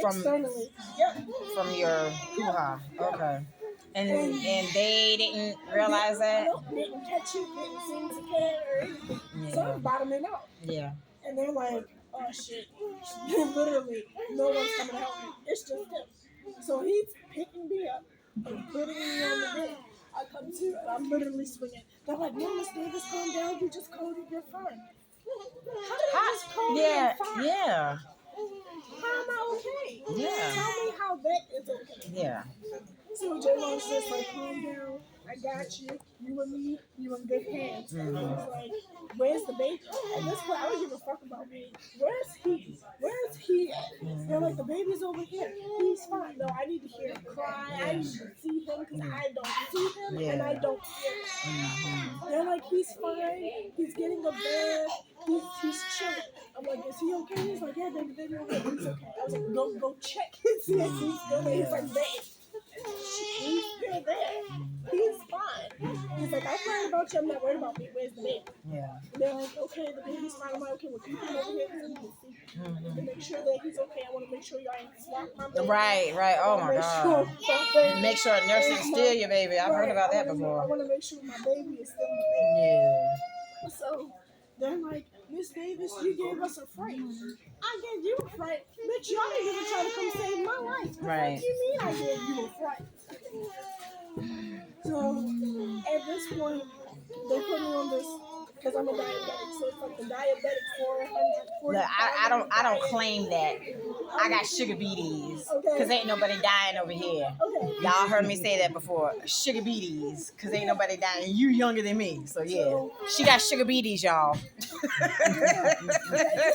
from Externally. Yep. from your hoo-ha. Okay. And they didn't realize that? Nope, didn't catch it, didn't seem to care or anything. So I'm bottoming out. Yeah. And they're like, oh shit. Literally, no one's coming to help me. It's just him. So he's picking me up and putting me on the bed. I come to and I'm literally swinging. They're like, no, Miss Davis, calm down. You just coded, you're fine. How did I just code Yeah. I'm fine? Yeah. How am I okay? Yeah. Tell me how that is okay. Yeah. So J-Lo's just like, calm down. I got you. You and me, you in good hands. And he's like, where's the baby? At this point, I don't give a fuck about me. Where's he? Where's he at? They're like, the baby's over here. He's fine. No, I need to hear him cry. I need to see him because I don't see him and I don't hear him. They're like, he's fine. He's getting a bath. He's chilling. I'm like, is he okay? He's like, yeah, baby, okay. He's okay. I was like, go check and see if he's good. He's like, babe. He's still there. He's fine. He's like, I'm worried about you. I'm not worried about me. Where's the baby? Yeah. And they're like, okay, the baby's fine. I'm like, okay, we'll keep him over here because I need to see. To make sure that he's okay, I want to make sure y'all ain't swap my baby. Right. Oh my God. Make sure a nurse didn't steal your baby. I've heard about that before. I want to make sure my baby is still my baby. Yeah. So they're like, Miss Davis, you gave us a fright. I gave you a fright. Bitch, y'all didn't even try to come save my life. Right. What do you mean I gave you a fright? So at this point, they put me on this because I'm a diabetic. So it's like the diabetic 400. Look, I don't claim that. I got sugar beaties because ain't nobody dying over here. Okay. Y'all heard me say that before. Sugar beaties because ain't nobody dying. You younger than me, so yeah. She got sugar beaties, y'all. Just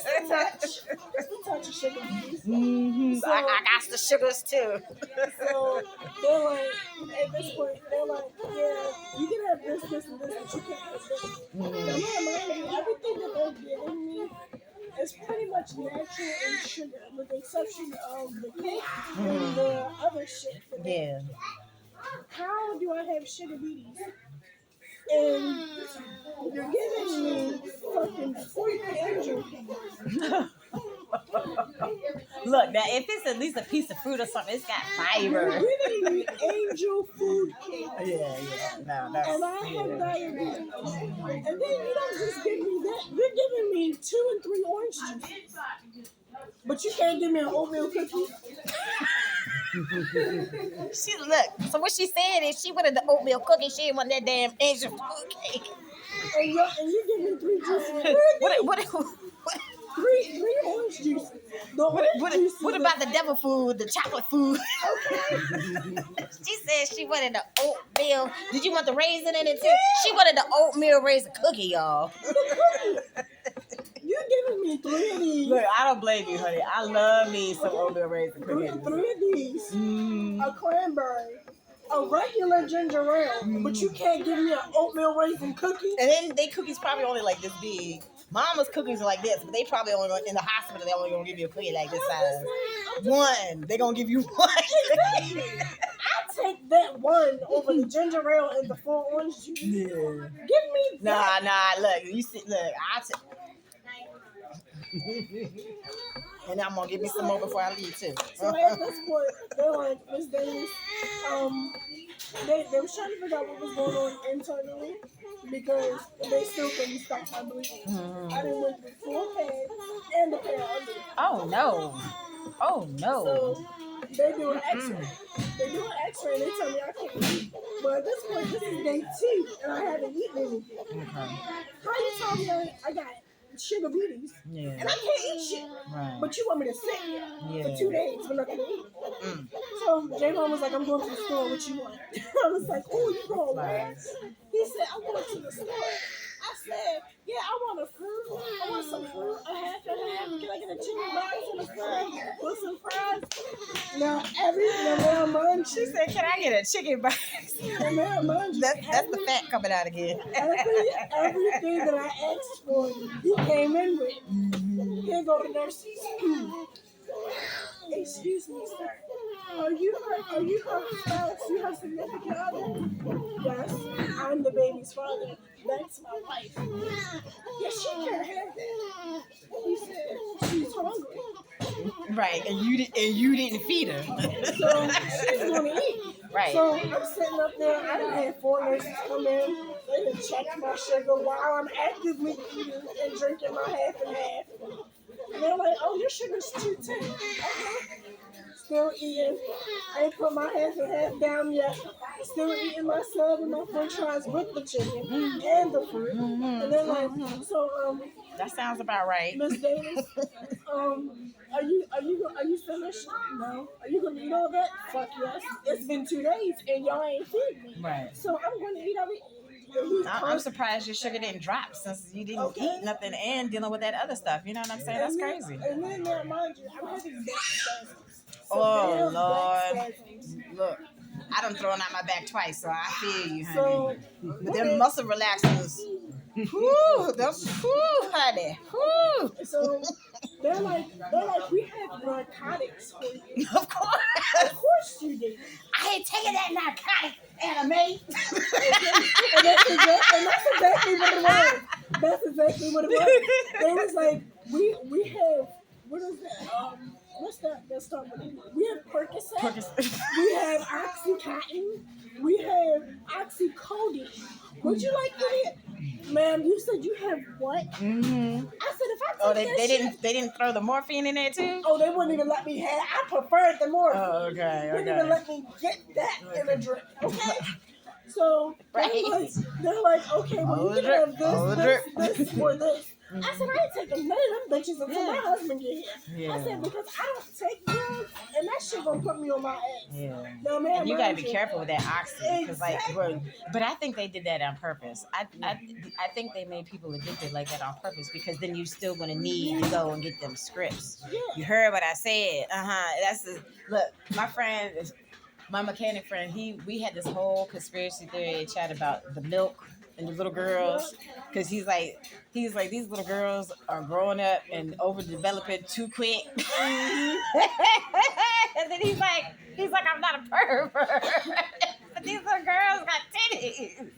a touch of sugar beads. So, I got the sugars too. So they're like, at this point, they're like, yeah, you can have this, and this, but you can't have this. Now, everything that they're giving me is pretty much natural and sugar, with the exception of the cake and the other shit. Yeah. How do I have sugar beaties? And you're giving me fucking fruit angel. Look, now if it's at least a piece of fruit or something, it's got fiber. You're giving me angel food cake. Yeah. No, that's. And I have diabetes. And then you don't just give me that. You're giving me 2 and 3 orange juice. But you can't give me an oatmeal cookie. She look. So what she saying is she wanted the oatmeal cookie. She didn't want that damn angel food cake. And you give me 3 juices. What? Three orange juices. What about the devil food, the chocolate food? Okay. She said she wanted the oatmeal. Did you want the raisin in it too? She wanted the oatmeal raisin cookie, y'all. The cookie. You're giving me 3 of these. Look, I don't blame you, honey. I love me some oatmeal raisin cookies. 3 of these. A cranberry. A regular ginger ale. But you can't give me an oatmeal raisin cookie. And then they cookies probably only like this big. Mama's cookies are like this, but they probably only in the hospital. They only gonna give you a cookie like this size. One, they gonna give you one. I take that one over the ginger ale and the 4 orange juice. Yeah. Give me that. Nah. Look, you see, look. And I'm gonna give me some more before I leave too. So at this point, they're like, Miss Davis, they was trying to figure out what was going on internally because they still couldn't stop my bleeding. I done went through 4 pads and a pair of underwear. Oh no. So they do an X-ray. They do an X-ray and they tell me I can't eat. But at this point, this is day 2 and I haven't eaten anything. Okay. How you tell me I got sugar beaties and I can't eat shit? Right. But you want me to sit here for 2 days for nothing to eat. So J-Mom was like, I'm going to the store. What you want? I was like, oh, you going where? He said, I'm going to the store. I said, yeah, I want a fruit. I want some fruit, a half and a half. Can I get a chicken box and a fry with some fries? Now, everything around lunch. She said, can I get a chicken box? And now, mind you, That's the fat coming out again. everything that I asked for, he came in with. Here go the nurses. Excuse me, sir. Are you her spouse? You her significant other? Yes, I'm the baby's father. That's my wife. Yes, she can't have that. He said she's hungry. Right, and you didn't feed her. So she's gonna eat. Right. So I'm sitting up there. I done had 4 nurses come in. They done checked my sugar while I'm actively eating and drinking my half and half. And they're like, "Oh, your sugar's 210." Still eating. I ain't put my half and half down yet. Still eating my sub and my french fries with the chicken and the fruit. And they're like, so That sounds about right. Miss Davis, are you finished? No. Are you gonna eat all that? Fuck yes. It's been 2 days and y'all ain't feed me. Right. So I'm gonna eat everything. I'm surprised your sugar didn't drop since you didn't eat nothing and dealing with that other stuff. You know what I'm saying? That's crazy. And then now, mind you, I'm having back spasms. Oh, Severe Lord. back spasms. Look, I done thrown out my back twice, so I feel you, honey. So, But them muscle relaxers, whoo, those, whoo, honey, whoo. So they're like, we have narcotics for you. Of course. Of course you did. I ain't taking that narcotic, anime. And that's exactly what it was. That's exactly what it was. They was like, we have, what is that? What's that? Let's start with it. We have Percocet. We have Oxycontin. We have Oxycodone. Would you like it? Ma'am, you said you have what? Mm-hmm. I said if I take they didn't throw the morphine in there too? Oh, they wouldn't even let me have. I preferred the morphine. Oh, okay. Wouldn't even let me get that in a drink. Okay. So they're like, okay, well you can have this, or this. I said, I ain't taking none of them bitches until my husband get here. Yeah. I said, because I don't take drugs, and that shit gonna put me on my ass. Yeah. No, man, and you gotta be careful with that oxy, because Exactly. but I think they did that on purpose. I think they made people addicted like that on purpose, because then you're still gonna need to go and get them scripts. Yeah. You heard what I said? Look, my mechanic friend. We had this whole conspiracy theory chat about the milk and the little girls, because he's like these little girls are growing up and overdeveloping too quick. And then he's like I'm not a pervert, but these little girls got titties.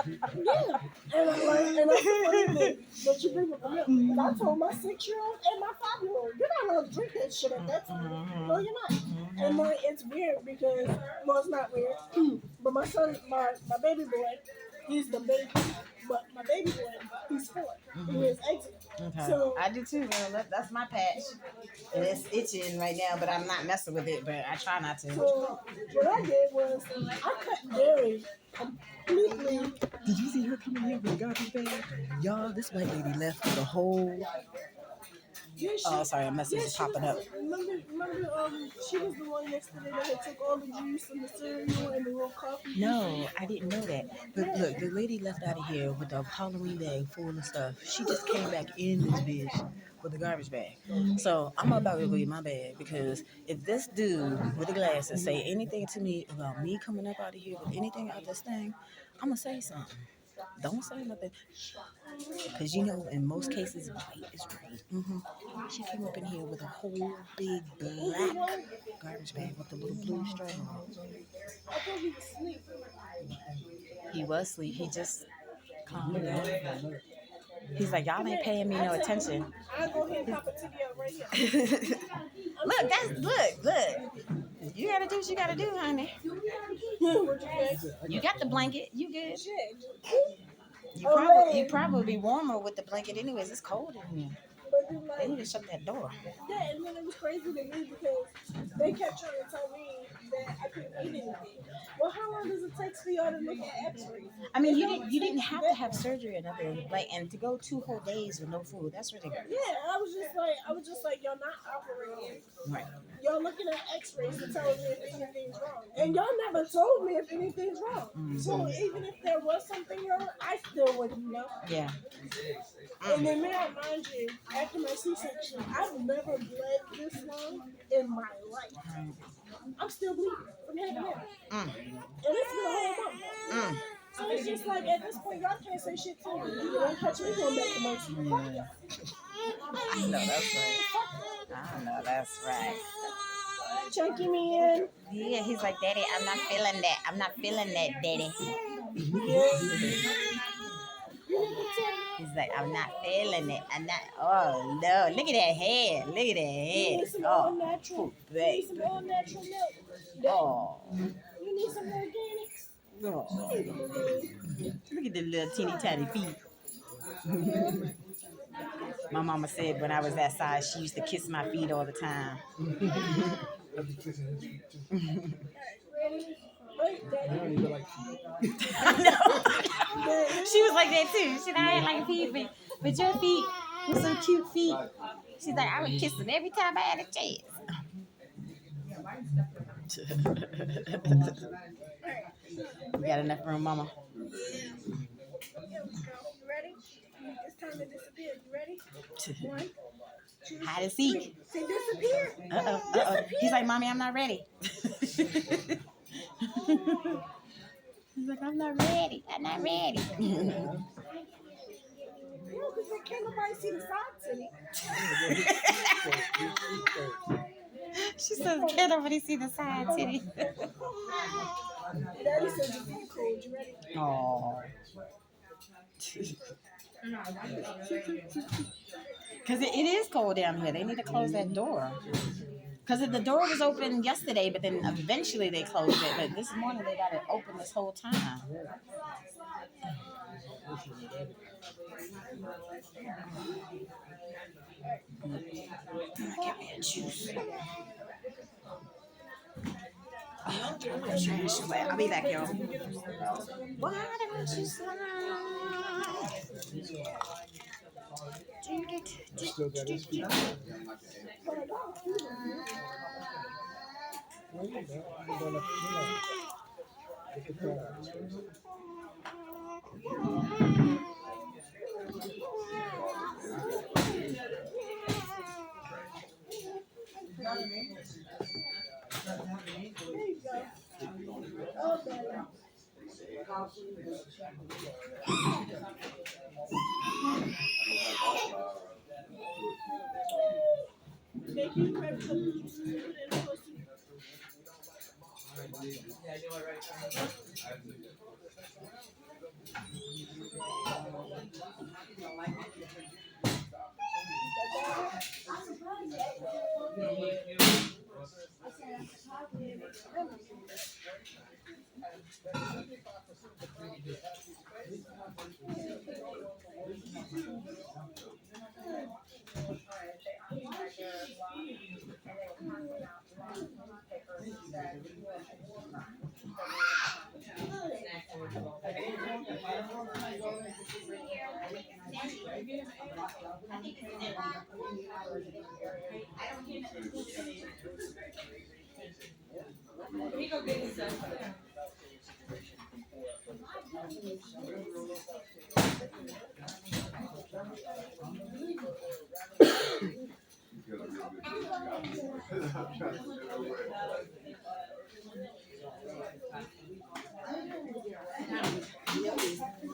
Yeah, and that's the funny thing that you bring up the milk. And I told my 6-year-old and my 5-year-old, you're not allowed to drink that shit at that time. No, you're not. And it's weird because, well, it's not weird, but my son, my baby boy, he's the baby, but my baby boy, he's 4. He has eczema. Okay. So I do too, girl. That's my patch. And it's itching right now, but I'm not messing with it. But I try not to. So what I did was I cut dairy completely. Did you see her coming here with a garbage bag? Y'all, this white lady left the whole. Yeah, sorry, a message is popping up. Remember, she was the one yesterday that had took all the juice and the cereal and the raw coffee. No, I didn't know that. But look, the lady left out of here with a Halloween bag full of stuff. She just came back in this bitch with a garbage bag. So I'm about to go get my bag, because if this dude with the glasses say anything to me about me coming up out of here with anything out this thing, I'm gonna say something. Don't say nothing. Because in most cases, white is right. She came up in here with a whole big black garbage bag with the little blue string on it. I thought he was asleep. He was asleep. He just calmed down. He's like, y'all ain't paying me no attention. I'll go ahead and pop a ticket up right here. Look. You gotta do what you gotta do, honey. You got the blanket. You good. You probably be warmer with the blanket anyways. It's cold in here. They need to shut that door. Yeah, and then it was crazy to me because they kept trying to tell me that I couldn't eat anything. Well, how long does it take for y'all to look at X-rays? I mean, you didn't have to have surgery or nothing, and to go 2 whole days with no food, that's ridiculous. Yeah, I was just like, y'all not operating. Right. Y'all looking at X-rays to tell me if anything's wrong, and y'all never told me if anything's wrong. Mm-hmm. So even if there was something wrong, I still wouldn't know. Yeah. And then, mind you, after my C-section, I've never bled this long in my life. I'm still bleeding from head to head. Mm. And it's been a whole month. Mm. So it's just like at this point, y'all can't say shit to me. You don't catch me going back to Mercy. Yeah. I know that's right. I know that's right. Chunky man. Yeah, he's like, Daddy, I'm not feeling that. I'm not feeling that, Daddy. He's like, I'm not feeling it. I'm not. Oh no! Look at that head. Look at that You head. need some Oh, all natural. poor You need baby. some all natural milk. Oh. You need some organics. Oh. Look at the little teeny tiny feet. My mama said when I was that size, she used to kiss my feet all the time. You don't even like I know. She was like that too. She said, I ain't like feet, but your feet were some cute feet. She's like, I would kiss them every time I had a chance. We got enough room, Mama. Here we go. You ready? It's time to disappear. You ready? 1, 2, Hide and seek. 3. Say disappear. Uh-oh. He's like, Mommy, I'm not ready. He's like, I'm not ready. I'm not ready. No, because can't nobody see the side titty. She says, can't nobody see the side titty. Daddy said the food cold. You ready? Oh. Because it is cold down here. They need to close that door. Because the door was open yesterday, but then eventually they closed it. But this morning they got it open this whole time. Give me a juice. I'll be back, y'all. Why don't you slide? You still got his feet. Well, you know, I'm gonna, look at that. Make you grab the juice and put it in the pussy.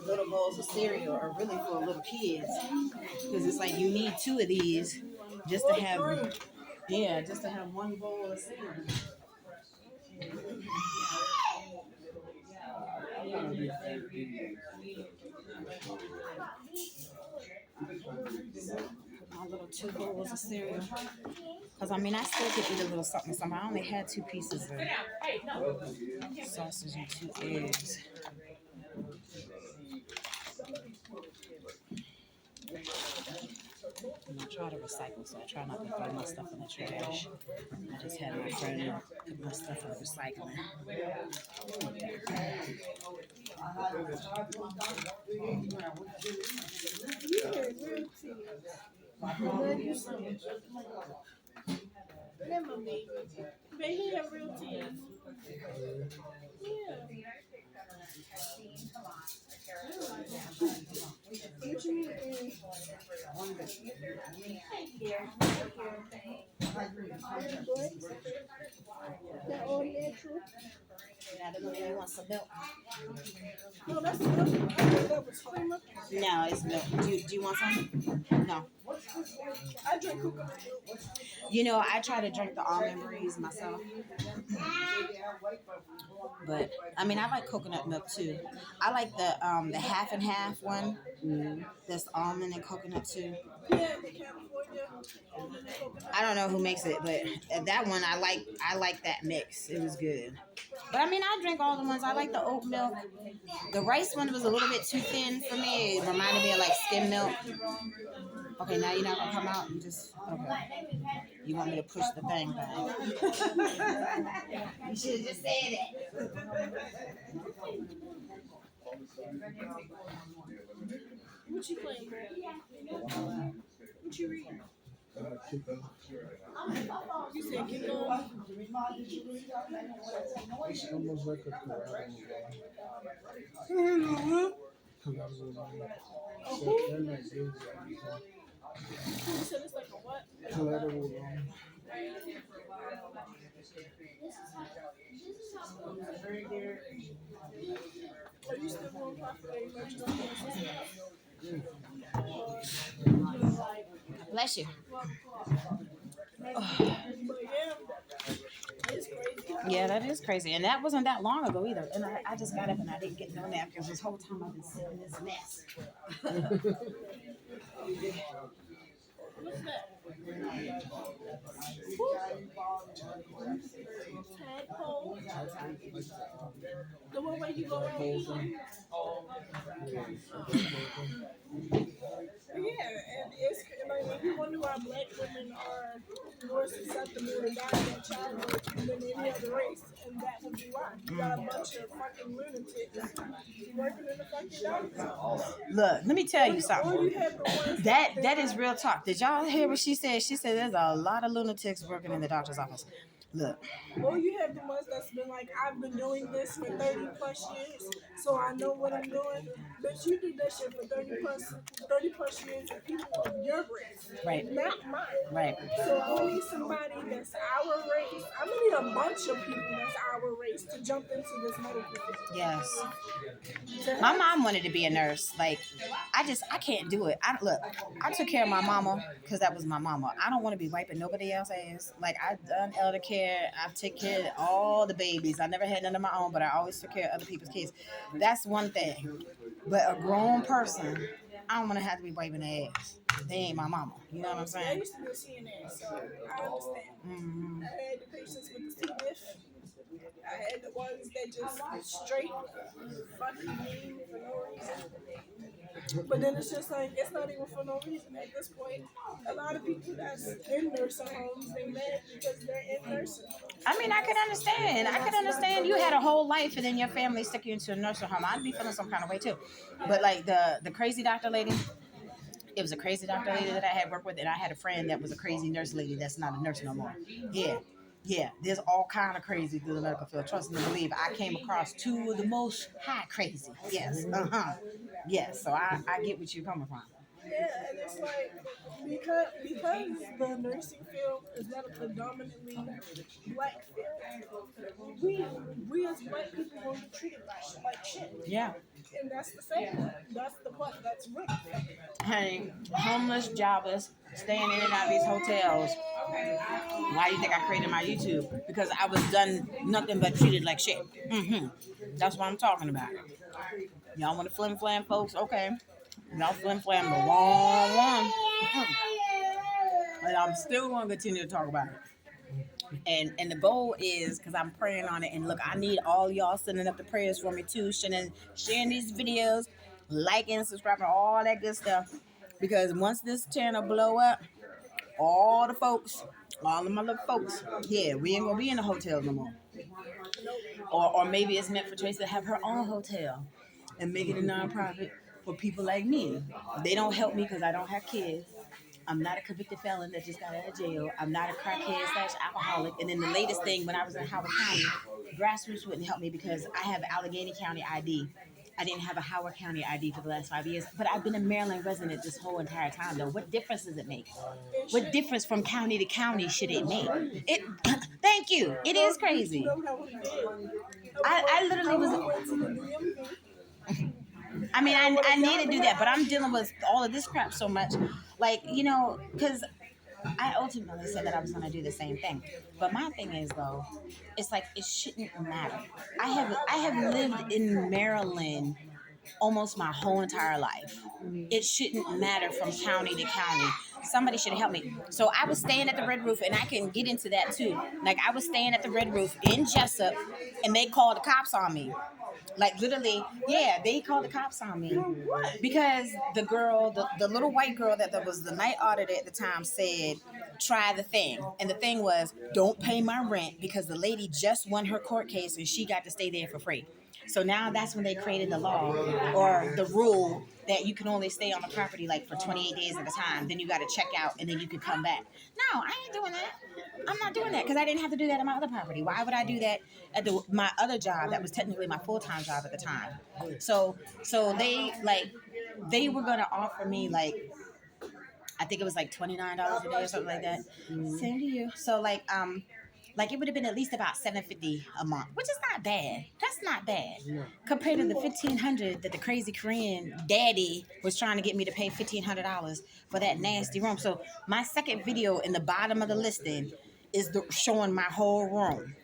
Little bowls of cereal are really for little kids. Because it's like you need 2 of these just to have, just to have 1 bowl of cereal. My little 2 bowls of cereal. Because I mean, I still could eat a little something. I only had 2 pieces of sausage and 2 eggs. And I try to recycle, so I try not to throw my stuff in the trash. I just had my friend put my stuff in the recycling. You hear real tears. Love you so much. Remember me. But he have real tears. Yeah. What you mean? Baby Blacks, that all natural. Now, the lady wants some milk. No, that's milk. I thought that was creamer. No, it's milk. Do you want some? No. I drink coconut milk. You know, I try to drink the almond breeze myself, but I mean, I like coconut milk too. I like the half and half one. That's almond and coconut too. Yeah, the California almond and coconut. I don't know who makes it, but that one I like. I like that mix. It was good. But I mean, I drink all the ones. I like the oat milk. The rice one was a little bit too thin for me. It reminded me of like skim milk. Okay, now you're not gonna come out and just okay. You want me to push the thing back? You should have just said it. What you playing, bro? What you reading? Kick them. You said kick on. It's almost like a collateral line. So they're not good. You said it's like a what? Collateral line. Are you still going profit? Are you merging on Bless you. But yeah, it's crazy. Yeah, that is crazy, and that wasn't that long ago either. And I just got up and I didn't get no napkins this whole time I've been sitting in this mess. What's that? Tadpole. The one where you go around eating. Yeah, and it's like if you wonder why black women are more susceptible to dying in childbirth than any other race, and that would be why. You got a bunch of fucking lunatics working in the fucking doctor's office. Look, let me tell you Or something. you have the ones That is real talk. Did y'all hear what she said? She said there's a lot of lunatics working in the doctor's office. Look, Or you have the ones that's been like, I've been doing this for 30 plus years, so I know what I'm doing. But you did that shit for 30 plus years and people of your race, right, not mine. right. So I'm gonna need somebody that's our race. I'm gonna need a bunch of people that's our race to jump into this medical field. Yes. To My have- mom wanted to be a nurse. Like, I can't do it. I took care of my mama because that was my mama. I don't want to be wiping nobody else's ass. Like, I've done elder care. I've taken care of all the babies. I never had none of my own, but I always took care of other people's kids. That's one thing. But a grown person, I don't want to have to be wiping their ass. They ain't my mama. You know what I'm I saying? used to be a CNA, so I understand. Mm-hmm. I had the patients with the C. diff. I had the ones that just straight fucking mean for no reason. But then it's just like, it's not even for no reason at this point. A lot of people that's in nursing homes, they mad because they're in nursing. I mean, I can understand. I can understand you had a whole life and then your family stick you into a nursing home. I'd be feeling some kind of way too. But like the crazy doctor lady, it was a crazy doctor lady that I had worked with, and I had a friend that was a crazy nurse lady that's not a nurse no more. Yeah. Yeah, there's all kind of crazy through the medical field. Trust me, believe. I came across two of the most high crazy. Yes, yes. So I get what you're coming from. Yeah, and it's like because the nursing field is not a predominantly black field, we as black people will be treated like shit. Yeah. And that's the same. That's the part that's real. Honey, homeless, jobless, staying in and out of these hotels. Why do you think I created my YouTube? Because I was done nothing but treated like shit. That's what I'm talking about. Y'all want to flim flam, folks? Okay. Y'all flim flam the wrong one. But I'm still going to continue to talk about it. And the goal is, because I'm praying on it, and look, I need all y'all sending up the prayers for me too, sharing these videos, liking, subscribing, all that good stuff. Because once this channel blow up, all the folks, all of my little folks, yeah, we ain't gonna be in the hotel no more. Or maybe it's meant for Tracy to have her own hotel and make it a nonprofit for people like me. They don't help me because I don't have kids. I'm not a convicted felon that just got out of jail. I'm not a crackhead / alcoholic. And then the latest thing, when I was in Howard County, grassroots wouldn't help me because I have Allegheny County ID. I didn't have a Howard County ID for the last 5 years, but I've been a Maryland resident this whole entire time. Though, what difference does it make? What difference from county to county should it make? It. Thank you. It is crazy. You know what we did? I literally was. We went to the DMV. I mean, I need to do that, but I'm dealing with all of this crap so much, like because I ultimately said that I was going to do the same thing. But my thing is though, it's like it shouldn't matter. I have lived in Maryland almost my whole entire life. It shouldn't matter from county to county. Somebody should help me. So I was staying at the Red Roof, and I can get into that too. Like I was staying at the Red Roof in Jessup, and they called the cops on me. Like literally, yeah, they called the cops on me because the girl, the little white girl that was the night auditor at the time said, try the thing. And the thing was, don't pay my rent because the lady just won her court case and she got to stay there for free. So now that's when they created the law or the rule that you can only stay on the property like for 28 days at a time. Then you got to check out and then you can come back. No, I ain't doing that. I'm not doing that because I didn't have to do that at my other property. Why would I do that at my other job that was technically my full-time job at the time? So they were gonna offer me like I think it was like $29 a day or something like that. Same to you. So like it would have been at least about $750 a month, which is not bad. That's not bad compared to the $1,500 that the crazy Korean daddy was trying to get me to pay $1,500 for that nasty room. So my second video in the bottom of the listing is showing my whole room.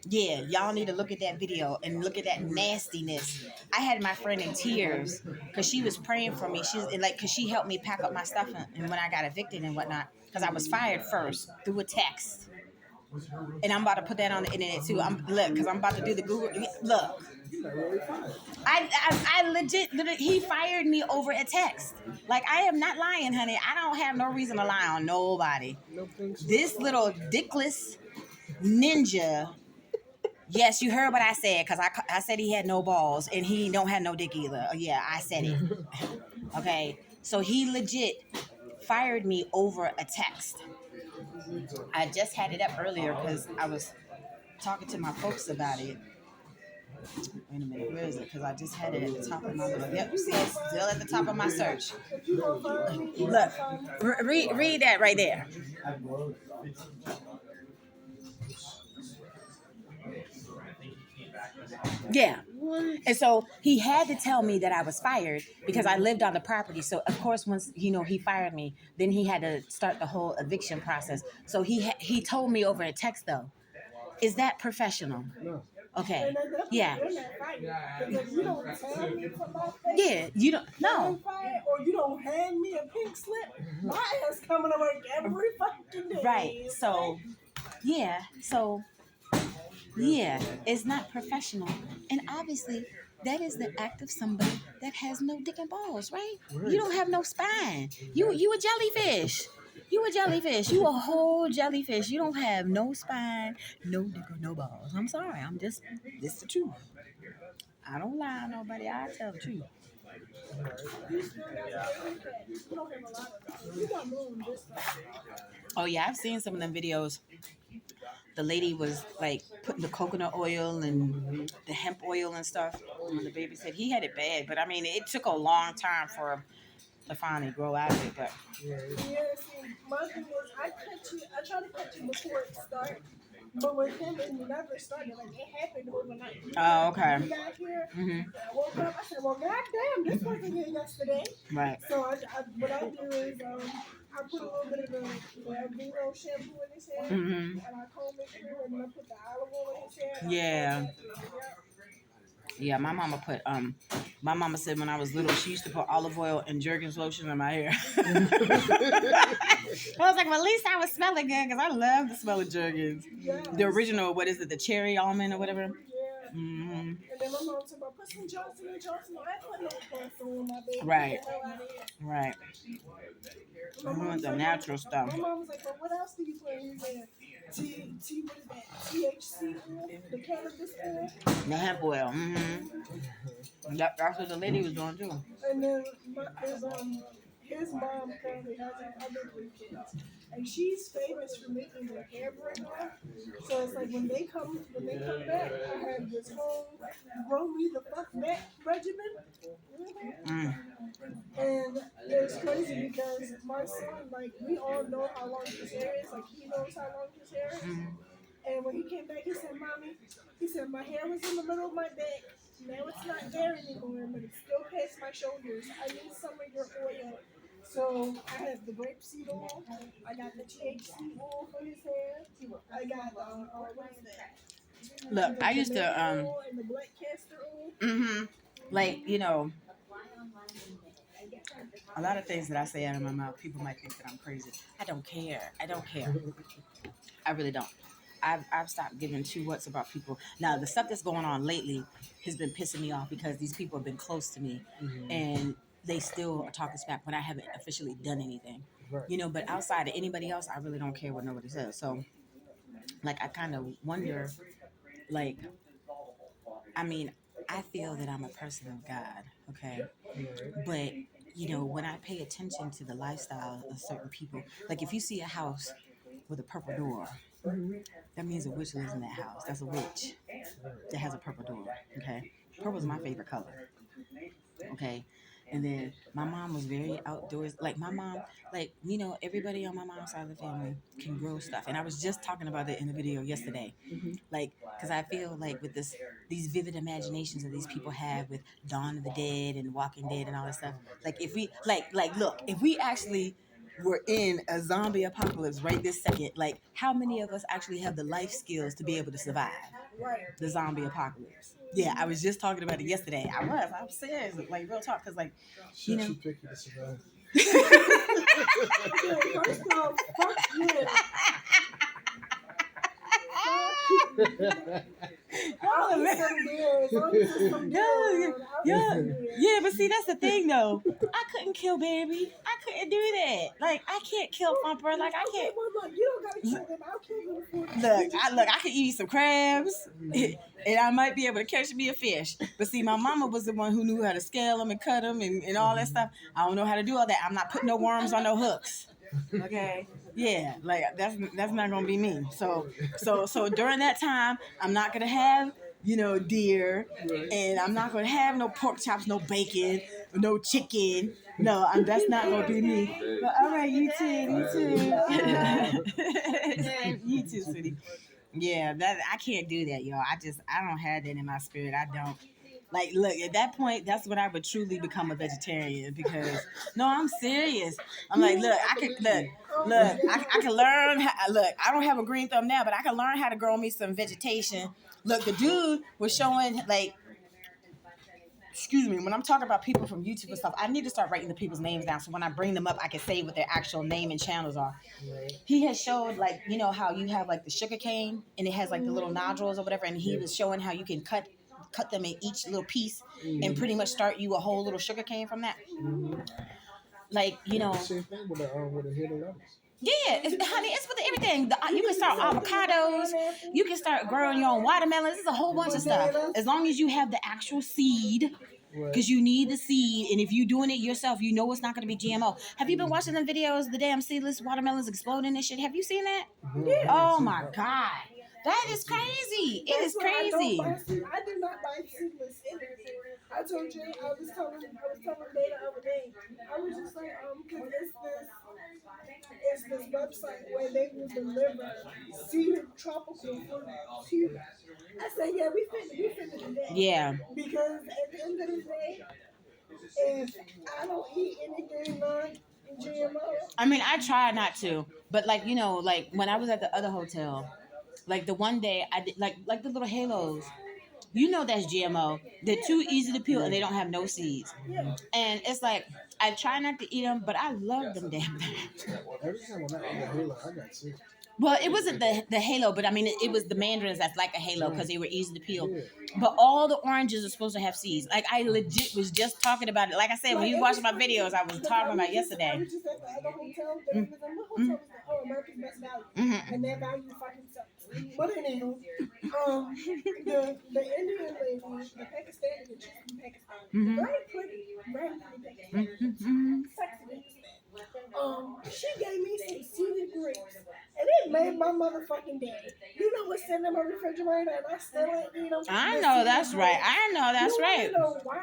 Yeah, y'all need to look at that video and look at that nastiness. I had my friend in tears because she was praying for me. She's like, because she helped me pack up my stuff and when I got evicted and whatnot, because I was fired first through a text. And I'm about to put that on the internet too. Because I'm about to do the Google. Look, I legit, he fired me over a text. Like I am not lying, honey. I don't have no reason to lie on nobody. This little dickless ninja. Yes, you heard what I said because I said he had no balls and he don't have no dick either. Yeah, I said it. Okay, so he legit fired me over a text. I just had it up earlier because I was talking to my folks about it. Wait a minute, where is it? Because I just had it at the top of my list. Yep, see, it's still at the top of my search. Look, read that right there. Yeah. And so he had to tell me that I was fired because I lived on the property. So of course, once he fired me, then he had to start the whole eviction process. So he told me over a text though. Is that professional? No. Okay. Yeah. You don't tell me from my face. Yeah. You don't. No. Or you don't hand me a pink slip. My ass coming to work every fucking day. Right. So. Yeah. So. Yeah, it's not professional. And obviously, that is the act of somebody that has no dick and balls, right? You don't have no spine. You a jellyfish. You a jellyfish. You a whole jellyfish. You don't have no spine, no dick or no balls. I'm sorry. This the truth. I don't lie on nobody. I tell the truth. Oh yeah, I've seen some of them videos. The lady was like putting the coconut oil and the hemp oil and stuff. And the baby said he had it bad, but I mean, it took a long time for him to finally grow out of it. But yeah, see, my thing is, I try to catch you before it starts. But with him, it never started. Like, it happened overnight. Oh, okay. He got here, I woke up, I said, well, goddamn, this wasn't here yesterday. Right. So what I do is, I put a little bit of the Vero shampoo in his hair, and I comb it through, and then I put the olive oil in his hair. Yeah. Yeah, my mama said when I was little, she used to put olive oil and Jergens lotion in my hair. I was like, well, at least I was smelling good because I love the smell of Jergens. Yes. The original, what is it, the cherry almond or whatever? Yeah. Mm-hmm. And then my mom said, well, put some Johnson & Johnson. I put no perfume in my baby. Right. Right. I want the natural stuff. My mom was like, well, what else do you put in there? What is that? THC oil? The cannabis oil? The hemp oil. Mm-hmm. Yep, that's what the lady was doing too. And then his mom currently has other 3 kids. And she's famous for making their hair break off. So it's like when they come back, I have this whole grow me the fuck back regimen. Mm. And it's crazy because my son, like, we all know how long his hair is. Like, he knows how long his hair is. Mm. And when he came back, he said, Mommy, he said, my hair was in the middle of my neck. Now it's not there anymore, but it's still past my shoulders. I need some of your oil. So I have the grapeseed oil. I got the THC oil for his hair. I got, what is Look, that? The I used to Jamaican oil and the black castor oil. mm-hmm. Like, a lot of things that I say out of my mouth, people might think that I'm crazy. I don't care. I don't care. I really don't. I've stopped giving two whats about people. Now, the stuff that's going on lately has been pissing me off because these people have been close to me and they still are talking smack when I haven't officially done anything. Right. But outside of anybody else, I really don't care what nobody says. So, like, I kind of wonder, like, I mean, I feel that I'm a person of God, okay? But, when I pay attention to the lifestyle of certain people, like if you see a house with a purple door, that means a witch lives in that house. That's a witch that has a purple door, okay? Purple is my favorite color, okay? And then my mom was very outdoors. Like my mom, like, everybody on my mom's side of the family can grow stuff. And I was just talking about it in the video yesterday. Like, because I feel like with these vivid imaginations that these people have with Dawn of the Dead and Walking Dead and all that stuff. Like if we look, if we actually were in a zombie apocalypse right this second, like how many of us actually have the life skills to be able to survive the zombie apocalypse? Yeah, I was just talking about it yesterday. I'm serious, like real talk, because like, Shit, you pick you to survive. First off, fuck you. Yeah, but see, that's the thing though. I couldn't kill baby. I couldn't do that. Like, I can't kill Thumper. Like, I can't. Look, you don't gotta kill them. I'll kill them for you. I could eat some crabs, and I might be able to catch me a fish. But see, my mama was the one who knew how to scale them and cut them and all that stuff. I don't know how to do all that. I'm not putting no worms on no hooks. Okay. Yeah, like that's not gonna be me. So during that time, I'm not gonna have deer, and I'm not gonna have no pork chops, no bacon, no chicken. No, that's not gonna be me. But all right, you too, you too, sweetie. Yeah, that I can't do that, y'all. I don't have that in my spirit. I don't. Like, look, at that point, that's when I would truly become a vegetarian because, no, I'm serious. I'm like, look, I can learn. Look, I don't have a green thumb now, but I can learn how to grow me some vegetation. Look, the dude was showing, like, excuse me, when I'm talking about people from YouTube and stuff, I need to start writing the people's names down so when I bring them up, I can say what their actual name and channels are. He has showed, like, how you have, like, the sugar cane and it has, like, the little nodules or whatever, and he was showing how you can cut them in each little piece and pretty much start you a whole little sugar cane from that. Like, Same thing with a head of lettuce. Yeah, honey, it's with everything. You can start avocados. You can start growing your own watermelons. There's a whole bunch of stuff. As long as you have the actual seed, because you need the seed. And if you're doing it yourself, you know it's not going to be GMO. Have you been watching them videos, the damn seedless watermelons exploding and shit? Have you seen that? Yeah. Oh, my God. That is crazy. It is crazy. I do not buy seedless anything. I told you, I was telling Dana the other day. I was just like, because it's this website where they will deliver seeded tropical fruit to you. I said, yeah, we finna do that. Yeah. Because at the end of the day, if I don't eat anything non-GMO. I mean, I try not to, but like when I was at the other hotel, like the one day I did like the little halos. That's GMO. They're too easy to peel and they don't have no seeds. Yeah. And it's like I try not to eat them, but I love them damn things. Every time when I eat a halo, I got sick. Well, it wasn't the halo, but I mean it was the mandarins that's like a halo because they were easy to peel. But all the oranges are supposed to have seeds. Like I legit was just talking about it. Like I said, when you watching my videos, I was talking about yesterday. I was just at the other hotel. What hotel was that? Oh, America's Best Value. And their value fucking sucks. But anyhow, the Indian lady, the Pakistani, she's from Pakistan. Very pretty Pakistan. Sexy Pakistan. She gave me some seeded grapes. And it made my motherfucking day. You know what's in my refrigerator and I still ain't eat them? I know that's right. I know that's you right. You know why?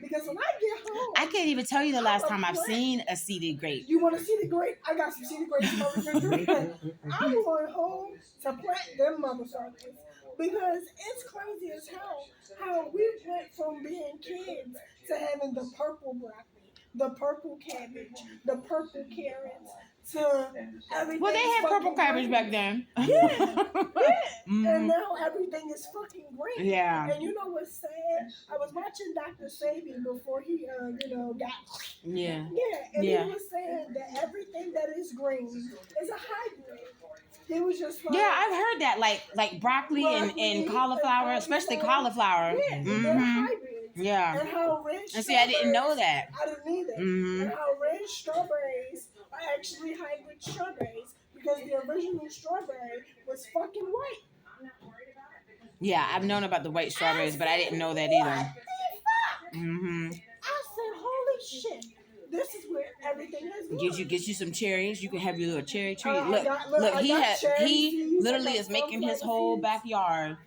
Because when I get home, I can't even tell you the last time I've seen a seeded grape. You want to see the grape? I got some seeded grapes in my refrigerator. I'm going home to plant them motherfuckers. Because it's crazy as hell how we went from being kids to having the purple broccoli, the purple cabbage, the purple carrots, to everything. Well, they had purple cabbage back then. Yeah, And now everything is fucking green. Yeah. And you know what's sad? I was watching Dr. Sabi before he, got. Yeah. And he was saying that everything that is green is a hybrid. It was just like, I've heard that, like broccoli and cauliflower, especially cauliflower. Yeah, they're hybrids. Yeah. And how red And see, I didn't know that. I didn't either. And how red strawberries are actually hybrid strawberries because the original strawberry was fucking white. Yeah, I've known about the white strawberries, but I didn't know that either. What the fuck? I said, holy shit. This is where everything is going. Get you some cherries. You can have your little cherry tree. Look. He literally is making his whole backyard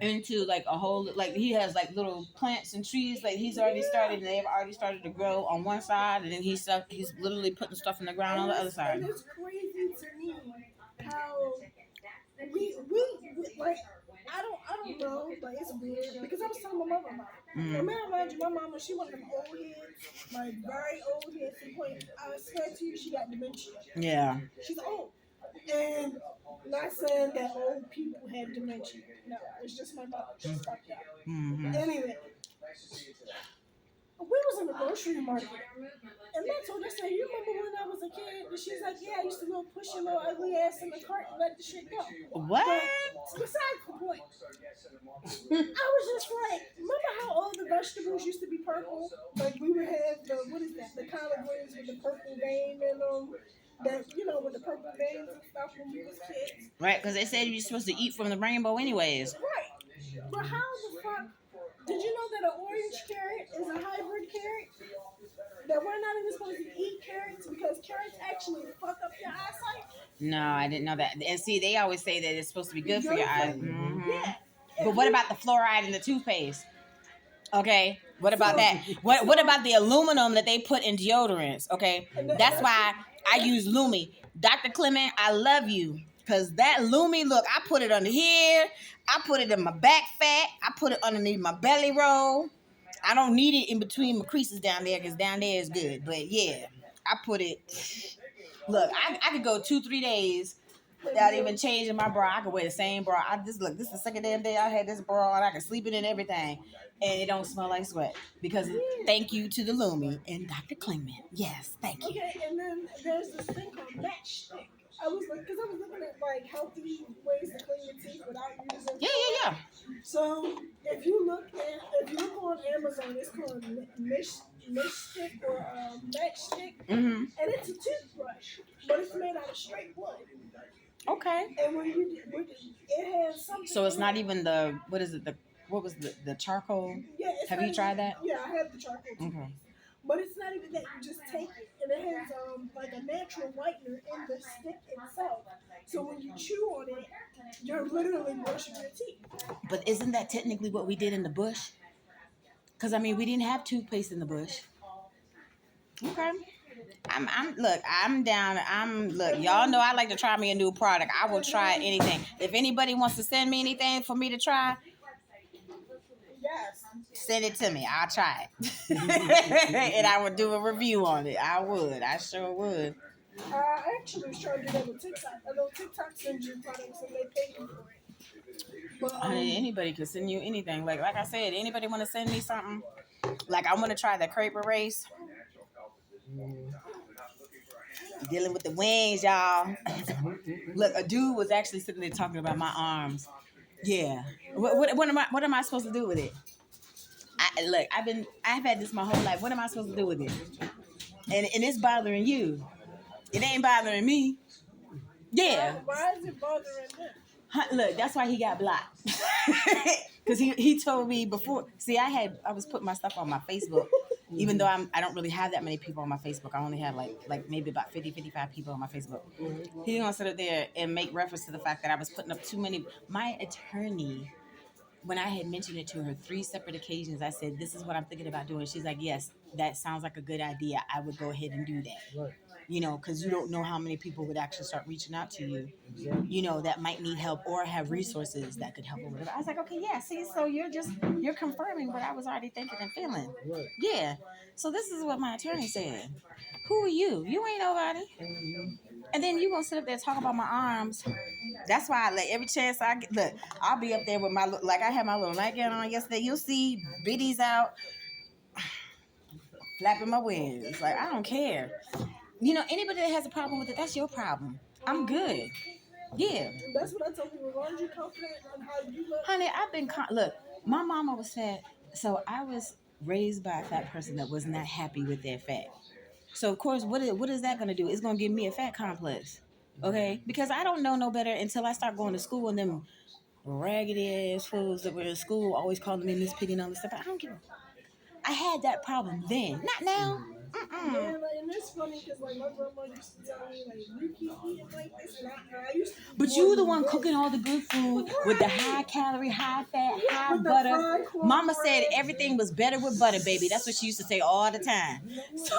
into like a whole, like he has like little plants and trees. Like he's already started, and they've already started to grow on one side, and then he's literally putting stuff in the ground on the other side. And it's crazy to me how we like. I don't know, but it's weird because I was telling my mother about it. My mama, she one of them old heads, like very old heads. To the point, I swear to you, she got dementia. Yeah. She's old, and not saying that old people have dementia. No, it's just my mother. She's fucked up. Anyway, we was in the grocery market, and I told her, I said, you remember when I was a kid? And she's like, yeah, I used to go push your little ugly ass in the cart and let the shit go. What? But besides the point, I was just like, remember how all the vegetables used to be purple? Like we would have the, what is that? The collard greens with the purple vein in them. That, with the purple veins and stuff when we was kids. Right, because they said you're supposed to eat from the rainbow anyways. Right. But how the fuck? Did you know that an orange carrot is a hybrid carrot? That we're not even supposed to eat carrots because carrots actually fuck up your eyesight? No, I didn't know that. And see, they always say that it's supposed to be good for your eyes. Yeah. But what about the fluoride in the toothpaste? Okay, what about that? What about the aluminum that they put in deodorants? Okay, that's why I use Lumi. Dr. Clement, I love you. Because that Lumi, look, I put it under here. I put it in my back fat. I put it underneath my belly roll. I don't need it in between my creases down there because down there is good. But yeah, I put it. Look, I could go 2-3 days without even changing my bra. I could wear the same bra. This is the second damn day I had this bra and I can sleep in it and everything. And it don't smell like sweat. Because thank you to the Lumi and Dr. Clement. Yes, thank you. Okay, and then there's this thing called matchstick. I was looking at like healthy ways to clean your teeth without using. Yeah. So if you look on Amazon, it's called Matchstick or Matchstick, and it's a toothbrush, but it's made out of straight wood. Okay. And when it has something. So it's not even what was the charcoal? Yeah. Have you tried that? Yeah, I have the charcoal too. Okay. But it's not even that. You just take it, and it has like a natural whitener in the stick itself. So when you chew on it, you're literally brushing your teeth. But isn't that technically what we did in the bush? Because I mean, we didn't have toothpaste in the bush. Okay. I'm down. Look, y'all know I like to try me a new product. I will try anything. If anybody wants to send me anything for me to try, yes, send it to me. I'll try it. And I would do a review on it. I sure would. I actually was trying to do that with TikTok. I know TikTok sends you products and they pay you for it. But, anybody could send you anything. Like I said, anybody want to send me something? Like I want to try the crepe erase. Dealing with the wings, y'all. Look, a dude was actually sitting there talking about my arms. Yeah. What am I supposed to do with it? I've had this my whole life. What am I supposed to do with it? And it's bothering you. It ain't bothering me. Yeah. Why is it bothering him? Look, that's why he got blocked. Because he told me before. See, I was putting my stuff on my Facebook Even though I don't really have that many people on my Facebook. I only have like maybe about 50, 55 people on my Facebook. He's gonna sit up there and make reference to the fact that I was putting up too many. My attorney, when I had mentioned it to her 3 separate occasions, I said, "This is what I'm thinking about doing." She's like, "Yes, that sounds like a good idea. I would go ahead and do that." Right. You know, because you don't know how many people would actually start reaching out to you, Exactly. you know, that might need help or have resources that could help or whatever. I was like, okay, yeah, see, so you're confirming what I was already thinking and feeling. Right. Yeah. So this is what my attorney said. Who are you? You ain't nobody. And then you gonna sit up there and talk about my arms. That's why I let every chance I get. Look, I'll be up there with my like I had my little nightgown on yesterday. You'll see biddies out flapping my wings. Like I don't care. You know, anybody that has a problem with it, that's your problem. I'm good. Yeah. That's what I tell people. As long as you're confident on how you look. Honey, I've been look. My mama was fat, so I was raised by a fat person that was not happy with their fat. So of course, what is that gonna do? It's gonna give me a fat complex, okay? Because I don't know no better until I start going to school and them raggedy ass fools that were in school always calling me Miss Piggy and all this stuff. I don't give a. I had that problem then, not now. Yeah, like, and it's funny because like my grandma used to tell me like you keep eating like this, and I used to. But you the one cooking all the good food with the high calorie, high fat, high butter. Mama said everything was better with butter, baby. That's what she used to say all the time. So,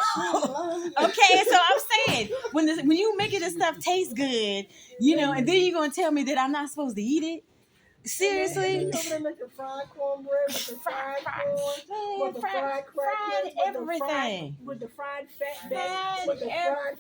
okay, so I'm saying when you making this stuff taste good, you know, and then you're gonna tell me that I'm not supposed to eat it. Seriously? And then you over there making fried cornbread with the fried corn, with the fried fried everything, with the fried fat bag, with the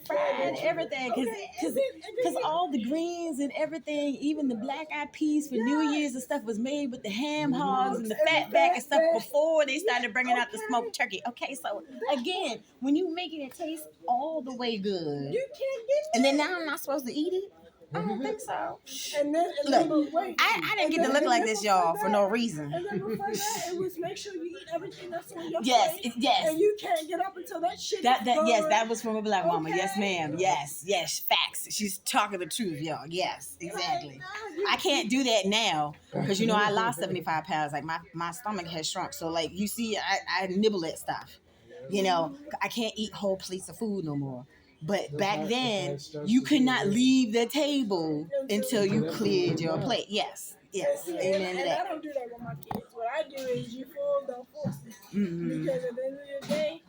fried everything, because all the greens and everything, even the black eyed peas for New Year's and stuff was made with the ham hogs and the fat back and stuff before they started bringing out the smoked turkey. Okay, so again, when you making it taste all the way good, you can't get and then now I'm not supposed to eat it. I don't think so. And then look, I didn't get to look like this, y'all, for no reason. And then before that, it was make sure you eat everything that's on your plate. Yes. And you can't get up until that shit that is gone. Yes, that was from a black mama. Yes, ma'am. Yes, facts. She's talking the truth, y'all. Yes, exactly. I can't do that now because, you know, I lost 75 pounds. Like, my stomach has shrunk. So, like, you see, I nibble at stuff. You know, I can't eat whole plates of food no more. But back then, you could not leave the table until you cleared your plate. Yes. Amen to that. I don't do that with my kids. What I do is you full, don't force it. Because at the end of the day,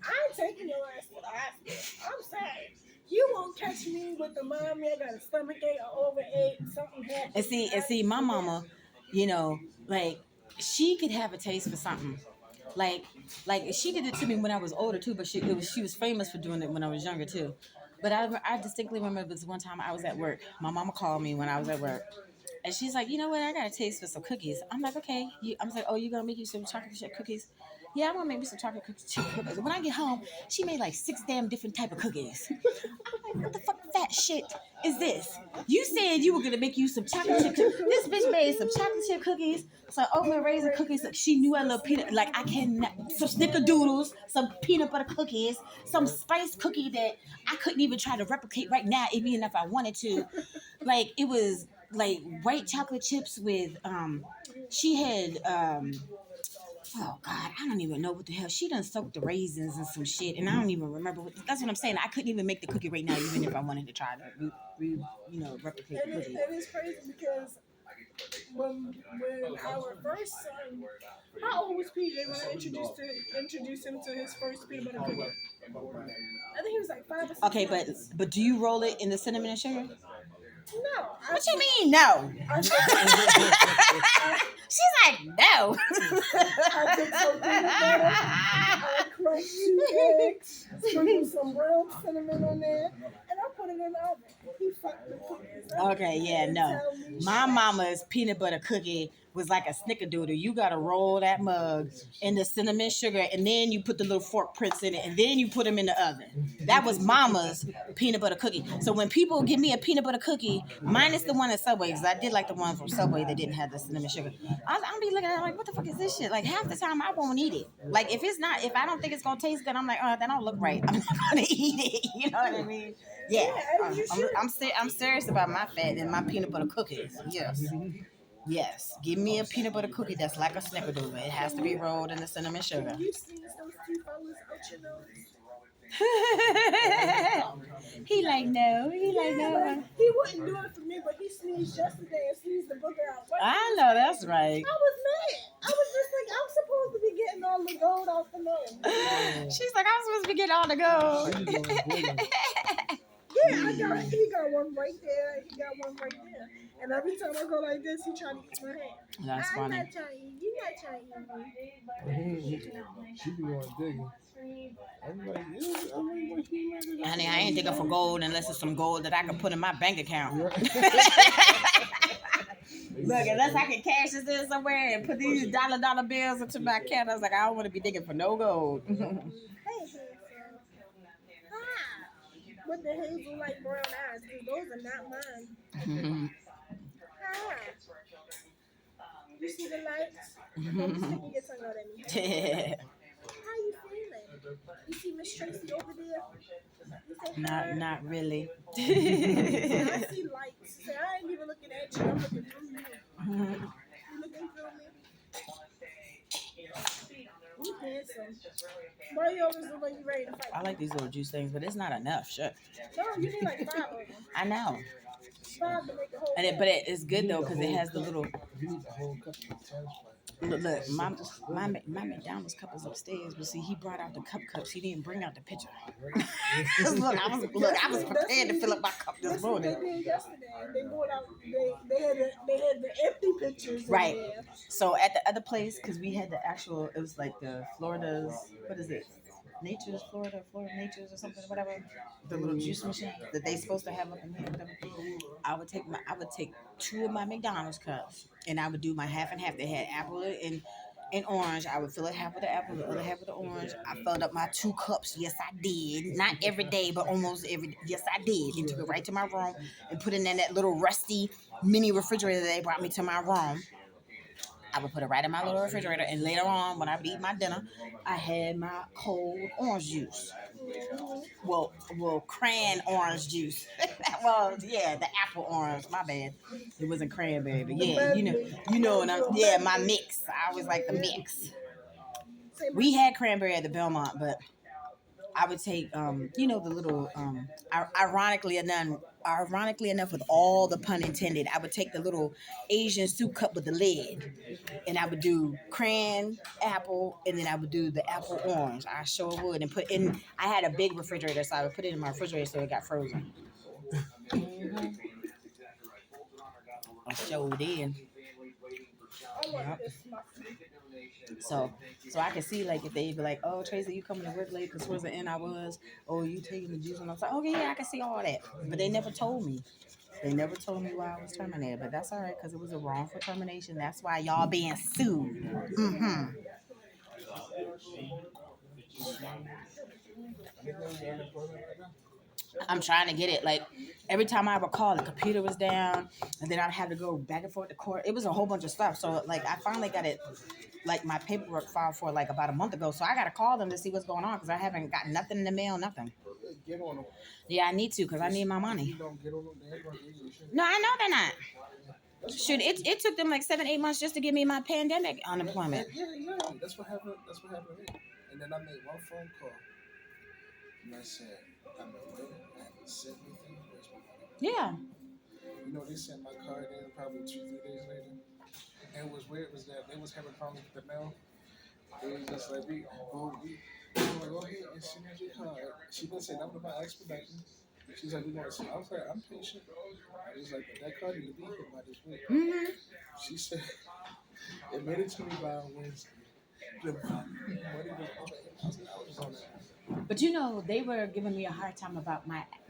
I ain't taking your ass to the hospital. I'm sorry. You won't catch me with the mommy. I got a stomach ache or overate, something happened. And see, my mama, you know, like she could have a taste for something. Like she did it to me when I was older too, but she was famous for doing it when I was younger too. But I distinctly remember this one time I was at work. My mama called me when I was at work, and she's like, you know what? I got a taste for some cookies. I'm like, okay. I'm like, oh, you gonna make you some chocolate chip cookies? Yeah, I'm gonna make me some chocolate chip cookies. When I get home, she made like 6 damn different type of cookies. I'm like, what the fuck fat shit is this? You said you were gonna make you some chocolate chip cookies. This bitch made some chocolate chip cookies, some oatmeal raisin cookies. She knew I love peanut. Like I cannot. Some snickerdoodles, some peanut butter cookies, some spice cookie that I couldn't even try to replicate right now, even if I wanted to. Like it was like white chocolate chips with she had oh God, I don't even know what the hell. She done soaked the raisins and some shit, and I don't even remember that's what I'm saying. I couldn't even make the cookie right now, even if I wanted to try to replicate the cookie. And it's crazy because when our first son, how old was PJ when I introduced him to his first peanut butter cookie? I think he was like 5 or 6. Okay, but do you roll it in the cinnamon and sugar? No. What you mean, no? She's like, no. I took some peanut butter, I cracked 2 eggs, sprinkled some brown cinnamon on there, and I put it in the oven. He fucked the cookies up. Okay, yeah, no. My mama's peanut butter cookie was like a snickerdoodle. You gotta roll that mug in the cinnamon sugar, and then you put the little fork prints in it, and then you put them in the oven. That was mama's peanut butter cookie. So when people give me a peanut butter cookie, minus the one at Subway, because I did like the one from Subway that didn't have the cinnamon sugar, I'll be looking at it like, what the fuck is this shit? Like half the time I won't eat it. Like if I don't think it's gonna taste good, I'm like, oh, that don't look right. I'm not gonna eat it. You know what I mean? Yeah. I'm serious about my fat and my peanut butter cookies. Yes. Yes, give me a peanut butter cookie that's like a snickerdoodle. It has to be rolled in the cinnamon sugar. Can you sneeze those two fellas out your nose? He like no. He like Yeah, no. like he wouldn't do it for me, but he sneezed yesterday and sneezed the booger out. But I know that's right. I was mad. I was just like, I'm supposed to be getting all the gold off the nose. She's like, I'm supposed to be getting all the gold. She just doing bullying. Yeah, he got one right there. He got one right there. And every time I go like this, he trying to get my hand. That's I'm funny. not trying. You not trying. She be going digging. I'm like, yeah, I'm like, he made it. Honey, I ain't digging for gold unless it's some gold that I can put in my bank account. Look, unless I can cash this in somewhere and put these dollar bills into my account, I was like, I don't want to be digging for no gold. Hey, handsome. Hi. With the hazel like brown eyes, because those are not mine. Hi. You see the lights? Don't be sticking your tongue out at me. How you feeling? You see Miss Tracy over there? You say hi. Not really. I see lights. So I ain't even looking at you. I'm looking through you. You looking through me? You handsome. Why you always look like you ready to fight? I like these little juice things, but it's not enough. Shit. No, you need like 5 of them. I know. 5 to make a whole. But it's good though because it has the little. You need the whole cup to satisfy. Look, my McDonald's cup is upstairs, but see, he brought out the cups. He didn't bring out the pitcher. Look, I was prepared to fill up my cup this That's what they morning. did yesterday. They brought out. They had the empty pictures. Right. In there. So at the other place, because we had the actual, it was like the Florida's, what is it? Florida Nature's or something, whatever. The little juice machine that they supposed to have up in here, whatever. I would take 2 of my McDonald's cups and I would do my half and half. They had apple and orange. I would fill it half with the apple, the other half with the orange. I filled up my 2 cups. Yes, I did. Not every day, but almost every day. Yes, I did. And took it right to my room and put it in that little rusty mini refrigerator that they brought me to my room. I would put it right in my little refrigerator, and later on, when I eat my dinner, I had my cold orange juice. Well, cran orange juice. Well, yeah, the apple orange. My bad. It wasn't cranberry, but yeah, you know, my mix. I always like the mix. We had cranberry at the Belmont, but I would take, the little, ironically enough, with all the pun intended, I would take the little Asian soup cup with the lid, and I would do cran apple, and then I would do the apple orange. I sure would, and put in. I had a big refrigerator, so I would put it in my refrigerator so it got frozen. I sure did. Yep. So I could see like if they be like, oh Tracy, you coming to work late because towards the end I was, oh you taking the juice, and I was like, okay, yeah, I can see all that, but they never told me. They never told me why I was terminated, but that's all right because it was a wrongful termination. That's why y'all being sued. I'm trying to get it. Like every time I would call, the computer was down, and then I'd have to go back and forth to court. It was a whole bunch of stuff. So like I finally got it, like my paperwork filed for like about a month ago. So I got to call them to see what's going on because I haven't got nothing in the mail, nothing. Get on them. Yeah, I need to because I need my money. You don't get on them, they're gonna give you shit. No, I know they're not. Shoot, it took them like 7-8 months just to give me my pandemic unemployment. Yeah, exactly. That's what happened. And then I made one phone call, and I said, I'm away. I haven't said anything. Where's my money? Yeah. You know, they sent my card in probably 2-3 days later. And it was weird was that they was having problems with the mail. They was just like, we go ahead and send us your card. She didn't say nothing about expediting. She's like, we want to see. I was like, I'm patient. I was like, that card need to be here by this week. Mm-hmm. She said, it made it to me by Wednesday. The money was on it. But they were giving me a hard time about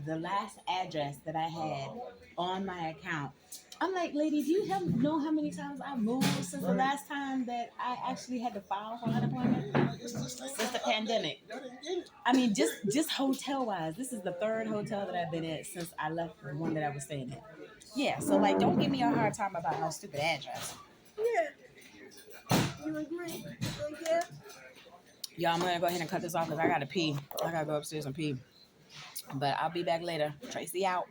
the last address that I had on my account. I'm like, lady, do you know how many times I moved since the last time that I actually had to file for unemployment? Since the pandemic. I mean, just hotel wise, this is the 3rd hotel that I've been at since I left the one that I was staying at. Yeah, so like, don't give me a hard time about no stupid address. Yeah. You agree? Yeah. Y'all, I'm gonna go ahead and cut this off because I gotta pee. I gotta go upstairs and pee. But I'll be back later. Tracy out.